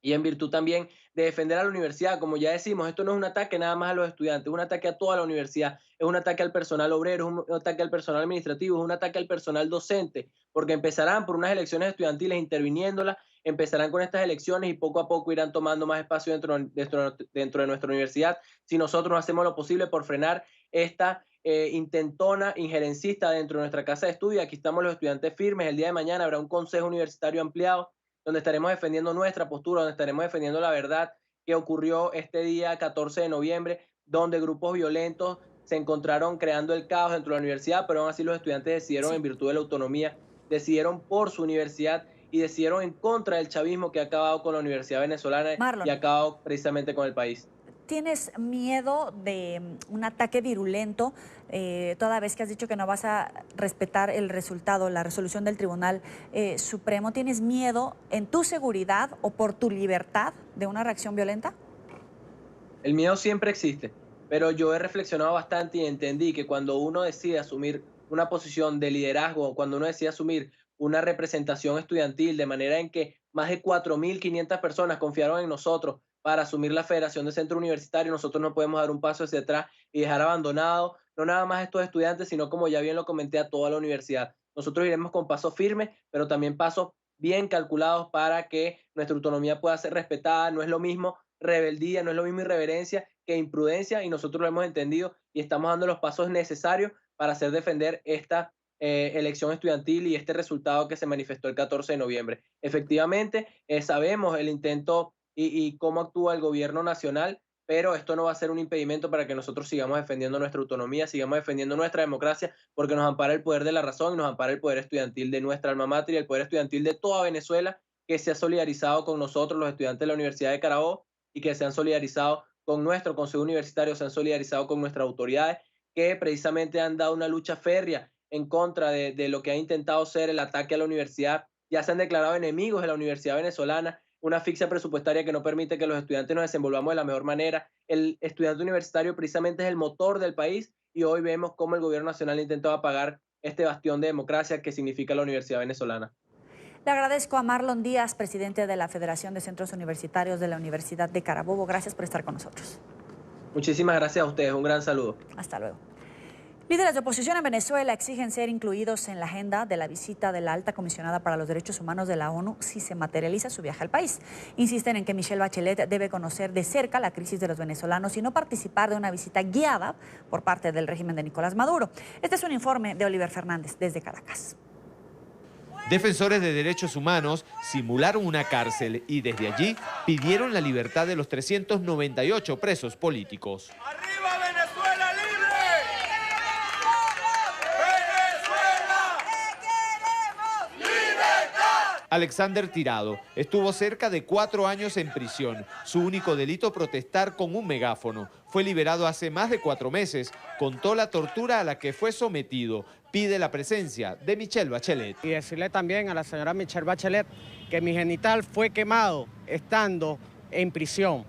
y en virtud también de defender a la universidad. Como ya decimos, esto no es un ataque nada más a los estudiantes, es un ataque a toda la universidad, es un ataque al personal obrero, es un ataque al personal administrativo, es un ataque al personal docente, porque empezarán por unas elecciones estudiantiles interviniéndolas, empezarán con estas elecciones y poco a poco irán tomando más espacio dentro de nuestra universidad, si nosotros no hacemos lo posible por frenar esta intentona injerencista dentro de nuestra casa de estudio. Aquí estamos los estudiantes firmes. El día de mañana habrá un consejo universitario ampliado donde estaremos defendiendo nuestra postura, donde estaremos defendiendo la verdad que ocurrió este día 14 de noviembre, donde grupos violentos se encontraron creando el caos dentro de la universidad, pero aún así los estudiantes decidieron, en virtud de la autonomía, decidieron por su universidad y decidieron en contra del chavismo que ha acabado con la universidad venezolana. Marlon, y ha acabado precisamente con el país. ¿Tienes miedo de un ataque virulento, toda vez que has dicho que no vas a respetar el resultado, la resolución del Tribunal Supremo? ¿Tienes miedo en tu seguridad o por tu libertad de una reacción violenta? El miedo siempre existe, pero yo he reflexionado bastante y entendí que cuando uno decide asumir una posición de liderazgo, cuando uno decide asumir una representación estudiantil, de manera en que más de 4.500 personas confiaron en nosotros para asumir la Federación de Centros Universitarios, nosotros no podemos dar un paso hacia atrás y dejar abandonado no nada más a estos estudiantes, sino, como ya bien lo comenté, a toda la universidad. Nosotros iremos con pasos firmes, pero también pasos bien calculados para que nuestra autonomía pueda ser respetada. No es lo mismo rebeldía, no es lo mismo irreverencia que imprudencia, y nosotros lo hemos entendido y estamos dando los pasos necesarios para hacer defender esta elección estudiantil y este resultado que se manifestó el 14 de noviembre. Efectivamente, sabemos el intento y cómo actúa el gobierno nacional, pero esto no va a ser un impedimento para que nosotros sigamos defendiendo nuestra autonomía, sigamos defendiendo nuestra democracia, porque nos ampara el poder de la razón y nos ampara el poder estudiantil de nuestra alma mater y el poder estudiantil de toda Venezuela, que se ha solidarizado con nosotros, los estudiantes de la Universidad de Carabobo, y que se han solidarizado con nuestro Consejo Universitario, se han solidarizado con nuestras autoridades, que precisamente han dado una lucha férrea en contra de lo que ha intentado ser el ataque a la universidad. Ya se han declarado enemigos de la Universidad Venezolana, una asfixia presupuestaria que no permite que los estudiantes nos desenvolvamos de la mejor manera. El estudiante universitario precisamente es el motor del país, y hoy vemos cómo el gobierno nacional intentó apagar este bastión de democracia que significa la Universidad Venezolana. Le agradezco a Marlon Díaz, presidente de la Federación de Centros Universitarios de la Universidad de Carabobo. Gracias por estar con nosotros. Muchísimas gracias a ustedes. Un gran saludo. Hasta luego. Líderes de oposición en Venezuela exigen ser incluidos en la agenda de la visita de la alta comisionada para los derechos humanos de la ONU si se materializa su viaje al país. Insisten en que Michelle Bachelet debe conocer de cerca la crisis de los venezolanos y no participar de una visita guiada por parte del régimen de Nicolás Maduro. Este es un informe de Oliver Fernández desde Caracas. Defensores de derechos humanos simularon una cárcel y desde allí pidieron la libertad de los 398 presos políticos. ¡Arriba Venezuela libre! ¡Venezuela! ¿Qué queremos? ¡Libertad! Alexander Tirado estuvo cerca de 4 años en prisión. Su único delito, protestar con un megáfono. Fue liberado hace más de 4 meses. Contó la tortura a la que fue sometido. Pide la presencia de Michelle Bachelet. Y decirle también a la señora Michelle Bachelet que mi genital fue quemado estando en prisión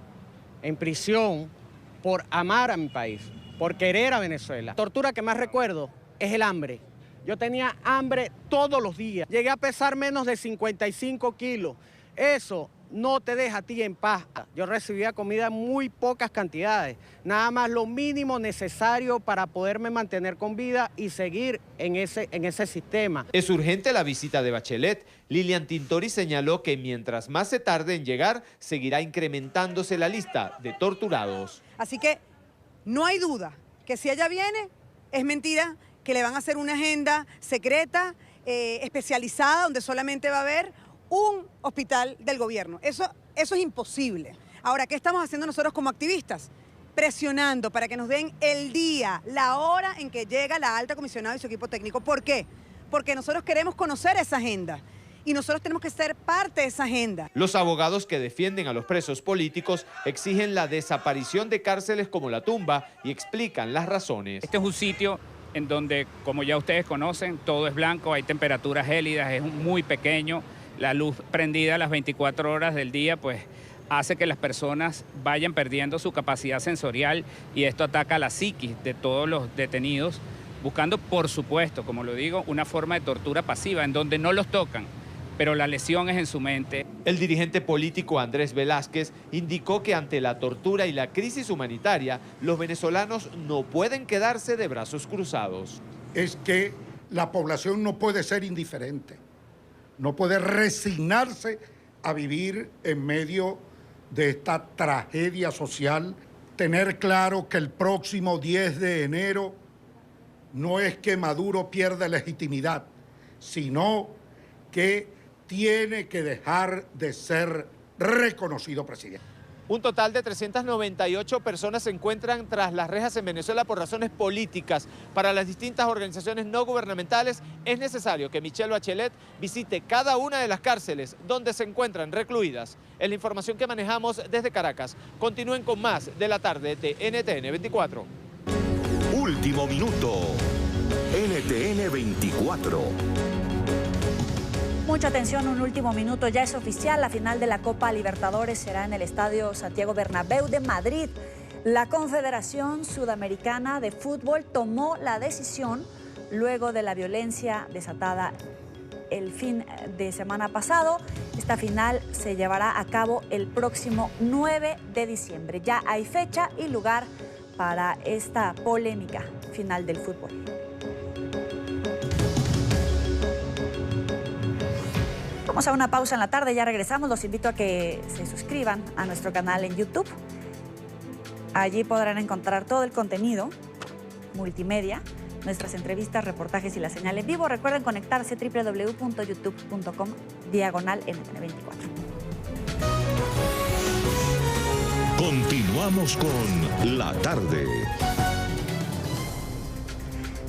por amar a mi país, por querer a Venezuela. La tortura que más recuerdo es el hambre. Yo tenía hambre todos los días. Llegué a pesar menos de 55 kilos. Eso no te deja a ti en paz. Yo recibía comida en muy pocas cantidades, nada más lo mínimo necesario para poderme mantener con vida y seguir en ese sistema. Es urgente la visita de Bachelet. Lilian Tintori señaló que mientras más se tarde en llegar, seguirá incrementándose la lista de torturados. Así que no hay duda que si ella viene, es mentira que le van a hacer una agenda secreta, especializada, donde solamente va a haber un hospital del gobierno. Eso es imposible. Ahora, ¿qué estamos haciendo nosotros como activistas? Presionando para que nos den el día, la hora en que llega la alta comisionada y su equipo técnico. ¿Por qué? Porque nosotros queremos conocer esa agenda y nosotros tenemos que ser parte de esa agenda. Los abogados que defienden a los presos políticos exigen la desaparición de cárceles como La Tumba y explican las razones. Este es un sitio en donde, como ya ustedes conocen, todo es blanco, hay temperaturas gélidas, es muy pequeño, la luz prendida a las 24 horas del día, pues hace que las personas vayan perdiendo su capacidad sensorial y esto ataca a la psiquis de todos los detenidos, buscando, por supuesto, como lo digo, una forma de tortura pasiva en donde no los tocan, pero la lesión es en su mente. El dirigente político Andrés Velázquez indicó que ante la tortura y la crisis humanitaria, los venezolanos no pueden quedarse de brazos cruzados. Es que la población no puede ser indiferente, no puede resignarse a vivir en medio de esta tragedia social, tener claro que el próximo 10 de enero no es que Maduro pierda legitimidad, sino que tiene que dejar de ser reconocido presidente. Un total de 398 personas se encuentran tras las rejas en Venezuela por razones políticas. Para las distintas organizaciones no gubernamentales es necesario que Michelle Bachelet visite cada una de las cárceles donde se encuentran recluidas. Es la información que manejamos desde Caracas. Continúen con más de la tarde de NTN 24. Último minuto. NTN 24. Mucha atención, un último minuto, ya es oficial, la final de la Copa Libertadores será en el Estadio Santiago Bernabéu de Madrid. La Confederación Sudamericana de Fútbol tomó la decisión luego de la violencia desatada el fin de semana pasado. Esta final se llevará a cabo el próximo 9 de diciembre. Ya hay fecha y lugar para esta polémica final del fútbol. Vamos a una pausa en la tarde, ya regresamos. Los invito a que se suscriban a nuestro canal en YouTube. Allí podrán encontrar todo el contenido multimedia, nuestras entrevistas, reportajes y la señal en vivo. Recuerden conectarse www.youtube.com/NTN24. Continuamos con La Tarde.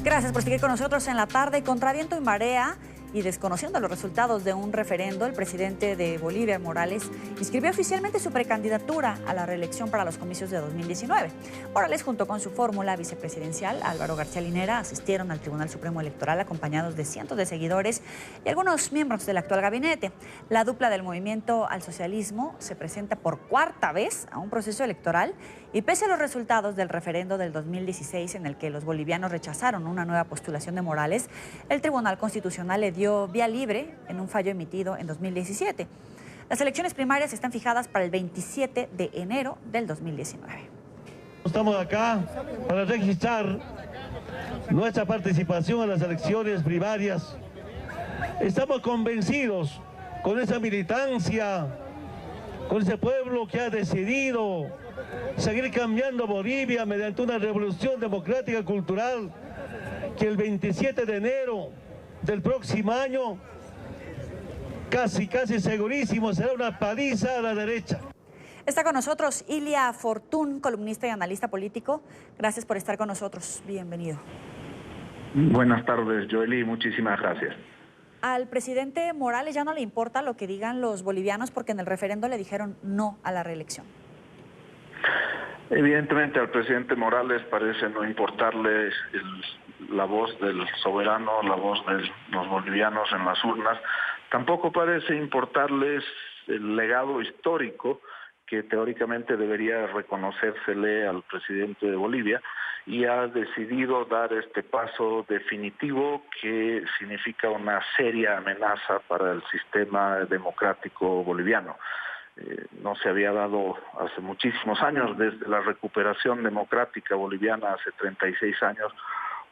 Gracias por seguir con nosotros en la tarde. Contra viento y marea y desconociendo los resultados de un referendo, el presidente de Bolivia, Morales, inscribió oficialmente su precandidatura a la reelección para los comicios de 2019. Morales, junto con su fórmula vicepresidencial, Álvaro García Linera, asistieron al Tribunal Supremo Electoral acompañados de cientos de seguidores y algunos miembros del actual gabinete. La dupla del Movimiento al Socialismo se presenta por cuarta vez a un proceso electoral y pese a los resultados del referendo del 2016 en el que los bolivianos rechazaron una nueva postulación de Morales, el Tribunal Constitucional le dio vía libre en un fallo emitido en 2017. Las elecciones primarias están fijadas para el 27 de enero del 2019. Estamos acá para registrar nuestra participación en las elecciones primarias. Estamos convencidos con esa militancia, con ese pueblo que ha decidido seguir cambiando Bolivia mediante una revolución democrática y cultural, que el 27 de enero del próximo año, casi segurísimo, será una paliza a la derecha. Está con nosotros Ilia Fortún, columnista y analista político. Gracias por estar con nosotros. Bienvenido. Buenas tardes, Joely. Muchísimas gracias. Al presidente Morales ya no le importa lo que digan los bolivianos porque en el referendo le dijeron no a la reelección. Evidentemente al presidente Morales parece no importarle la voz del soberano, la voz de los bolivianos en las urnas. Tampoco parece importarles el legado histórico que teóricamente debería reconocérsele al presidente de Bolivia, y ha decidido dar este paso definitivo que significa una seria amenaza para el sistema democrático boliviano. No se había dado hace muchísimos años, desde la recuperación democrática boliviana hace 36 años,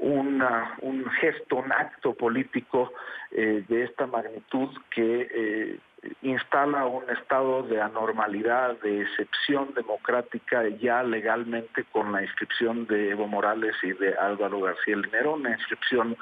un gesto, un acto político de esta magnitud que instala un estado de anormalidad, de excepción democrática ya legalmente con la inscripción de Evo Morales y de Álvaro García Linera, una inscripción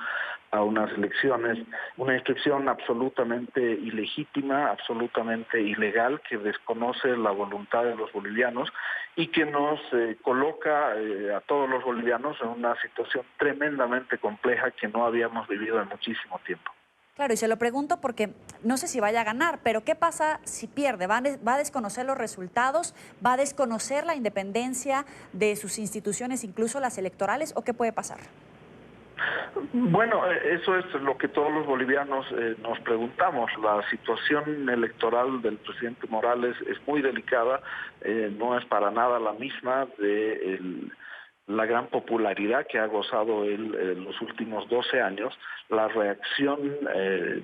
a unas elecciones, una inscripción absolutamente ilegítima, absolutamente ilegal, que desconoce la voluntad de los bolivianos y que nos coloca a todos los bolivianos en una situación tremendamente compleja que no habíamos vivido en muchísimo tiempo. Claro, y se lo pregunto porque no sé si vaya a ganar, pero ¿qué pasa si pierde? ¿Va a desconocer los resultados? ¿Va a desconocer la independencia de sus instituciones, incluso las electorales? ¿O qué puede pasar? Bueno, eso es lo que todos los bolivianos nos preguntamos. La situación electoral del presidente Morales es muy delicada, no es para nada la misma de la gran popularidad que ha gozado él en los últimos 12 años. La reacción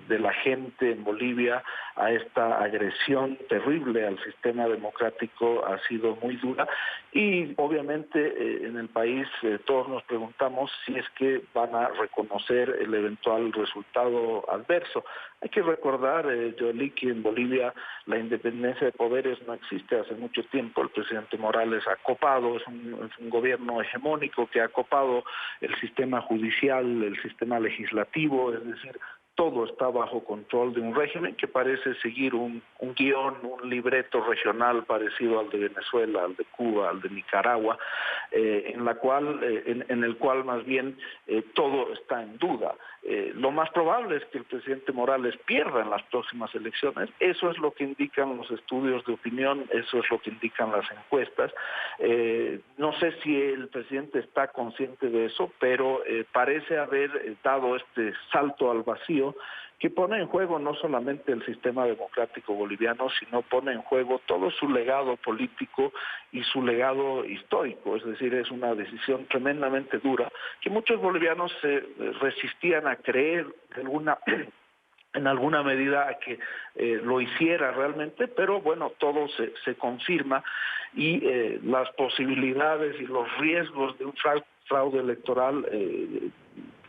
de la gente en Bolivia a esta agresión terrible al sistema democrático ha sido muy dura, y obviamente en el país todos nos preguntamos si es que van a reconocer el eventual resultado adverso. Hay que recordar, Joely, que en Bolivia la independencia de poderes no existe hace mucho tiempo. El presidente Morales ha copado, es un gobierno hegemónico que ha copado el sistema judicial, el sistema legislativo, es decir, todo está bajo control de un régimen que parece seguir un guión, un libreto regional parecido al de Venezuela, al de Cuba, al de Nicaragua, en el cual más bien todo está en duda. Lo más probable es que el presidente Morales pierda en las próximas elecciones. Eso es lo que indican los estudios de opinión, eso es lo que indican las encuestas. No sé si el presidente está consciente de eso, pero parece haber dado este salto al vacío que pone en juego no solamente el sistema democrático boliviano, sino pone en juego todo su legado político y su legado histórico. Es decir, es una decisión tremendamente dura que muchos bolivianos se resistían a creer en alguna medida a que lo hiciera realmente, pero bueno, todo se confirma, y las posibilidades y los riesgos de un fraude electoral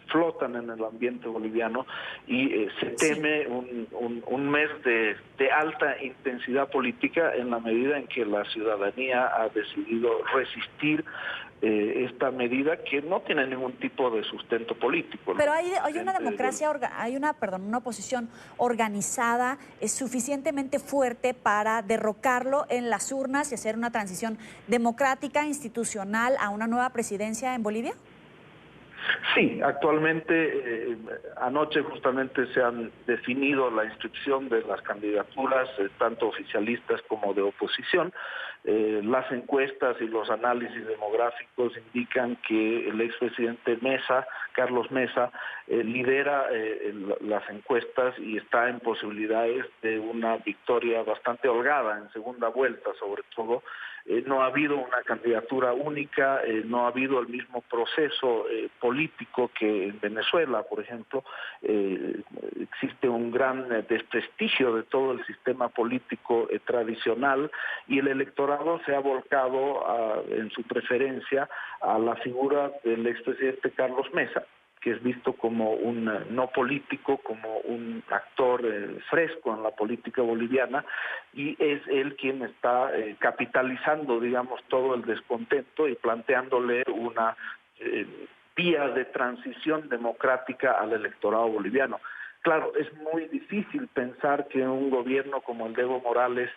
flotan en el ambiente boliviano, y se teme un mes de alta intensidad política en la medida en que la ciudadanía ha decidido resistir esta medida que no tiene ningún tipo de sustento político, ¿no? Pero hay una democracia, una oposición organizada, es suficientemente fuerte para derrocarlo en las urnas y hacer una transición democrática, institucional a una nueva presidencia en Bolivia. Sí, actualmente, anoche justamente se han definido la inscripción de las candidaturas, tanto oficialistas como de oposición. Las encuestas y los análisis demográficos indican que el expresidente Mesa, Carlos Mesa, lidera las encuestas y está en posibilidades de una victoria bastante holgada en segunda vuelta, sobre todo. No ha habido una candidatura única, no ha habido el mismo proceso político que en Venezuela, por ejemplo. Existe un gran desprestigio de todo el sistema político tradicional, y el electorado se ha volcado en su preferencia a la figura del expresidente Carlos Mesa, que es visto como un no político, como un actor fresco en la política boliviana, y es él quien está capitalizando, digamos, todo el descontento y planteándole una vía de transición democrática al electorado boliviano. Claro, es muy difícil pensar que un gobierno como el de Evo Morales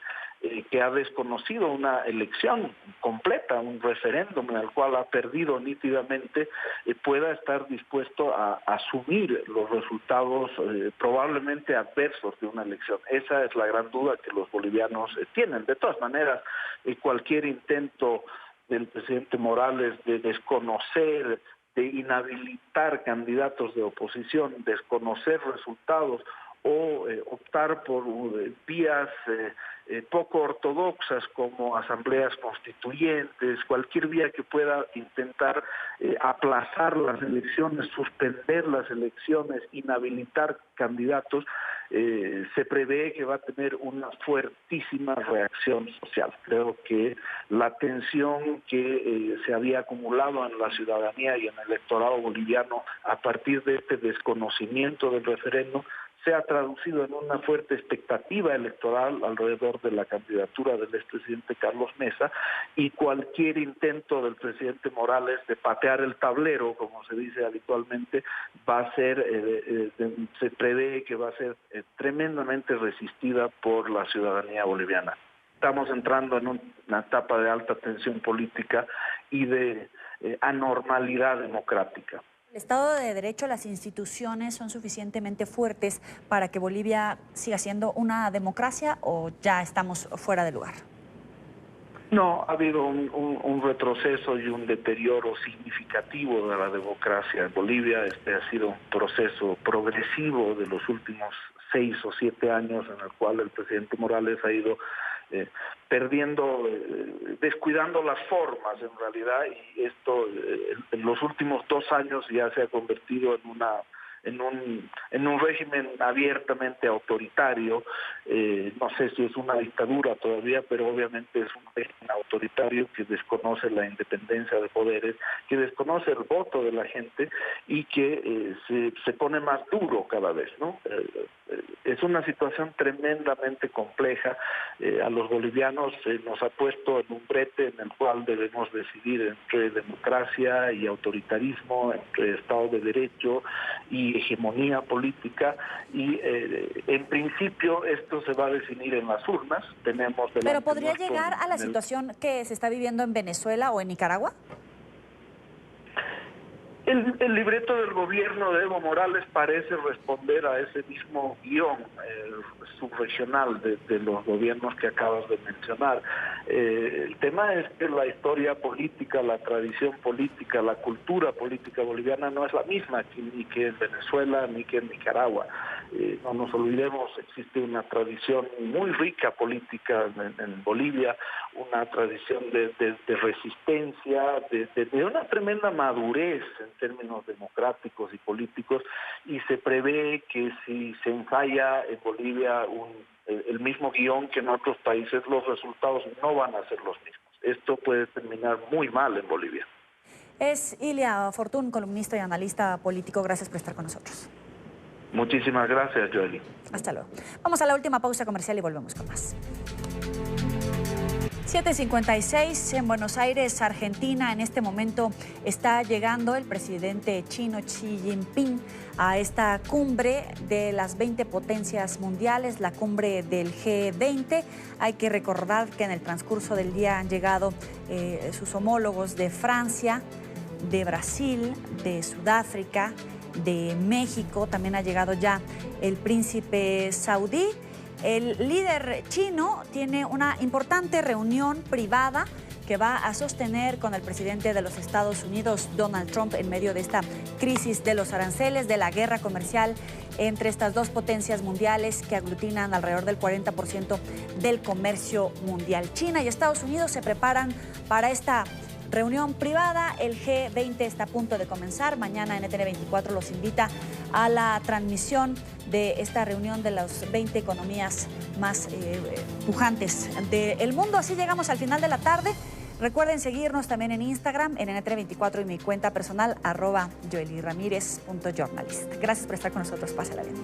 que ha desconocido una elección completa, un referéndum en el cual ha perdido nítidamente, pueda estar dispuesto a asumir los resultados probablemente adversos de una elección. Esa es la gran duda que los bolivianos tienen. De todas maneras, cualquier intento del presidente Morales de desconocer, de inhabilitar candidatos de oposición, desconocer resultados o optar por vías poco ortodoxas como asambleas constituyentes, cualquier vía que pueda intentar aplazar las elecciones, suspender las elecciones, inhabilitar candidatos, se prevé que va a tener una fuertísima reacción social. Creo que la tensión que se había acumulado en la ciudadanía y en el electorado boliviano a partir de este desconocimiento del referéndum se ha traducido en una fuerte expectativa electoral alrededor de la candidatura del expresidente Carlos Mesa, y cualquier intento del presidente Morales de patear el tablero, como se dice habitualmente, va a ser, se prevé que va a ser tremendamente resistida por la ciudadanía boliviana. Estamos entrando en una etapa de alta tensión política y de anormalidad democrática. ¿El Estado de Derecho, las instituciones son suficientemente fuertes para que Bolivia siga siendo una democracia o ya estamos fuera de lugar? No, ha habido un retroceso y un deterioro significativo de la democracia en Bolivia. Este ha sido un proceso progresivo de los últimos 6 o 7 años en el cual el presidente Morales ha ido descuidando las formas en realidad, y esto en los últimos 2 años ya se ha convertido en un régimen abiertamente autoritario. No sé si es una dictadura todavía, pero obviamente es un régimen autoritario que desconoce la independencia de poderes, que desconoce el voto de la gente y que se pone más duro cada vez, ¿no? Es una situación tremendamente compleja. A los bolivianos nos ha puesto en un brete en el cual debemos decidir entre democracia y autoritarismo, entre Estado de Derecho y hegemonía política, y en principio esto se va a definir en las urnas. ¿Pero podría llegar a la situación que se está viviendo en Venezuela o en Nicaragua? El libreto del gobierno de Evo Morales parece responder a ese mismo guión subregional de los gobiernos que acabas de mencionar. El tema es que la historia política, la tradición política, la cultura política boliviana no es la misma ni que en Venezuela ni que en Nicaragua. No nos olvidemos, existe una tradición muy rica política en Bolivia, una tradición de resistencia, de una tremenda madurez en términos democráticos y políticos, y se prevé que si se ensaya en Bolivia el mismo guión que en otros países, los resultados no van a ser los mismos. Esto puede terminar muy mal en Bolivia. Es Ilia Fortún, columnista y analista político. Gracias por estar con nosotros. Muchísimas gracias, Joely. Hasta luego. Vamos a la última pausa comercial y volvemos con más. 7:56 en Buenos Aires, Argentina. En este momento está llegando el presidente chino Xi Jinping a esta cumbre de las 20 potencias mundiales, la cumbre del G20. Hay que recordar que en el transcurso del día han llegado sus homólogos de Francia, de Brasil, de Sudáfrica, de México. También ha llegado ya el príncipe saudí. El líder chino tiene una importante reunión privada que va a sostener con el presidente de los Estados Unidos, Donald Trump, en medio de esta crisis de los aranceles, de la guerra comercial entre estas dos potencias mundiales que aglutinan alrededor del 40% del comercio mundial. China y Estados Unidos se preparan para esta reunión privada. El G20 está a punto de comenzar. Mañana NTN 24 los invita a la transmisión de esta reunión de las 20 economías más pujantes del mundo. Así llegamos al final de la tarde. Recuerden seguirnos también en Instagram, en NTN 24 y mi cuenta personal, @joelyramirez.journalist. Gracias por estar con nosotros. Pásala bien.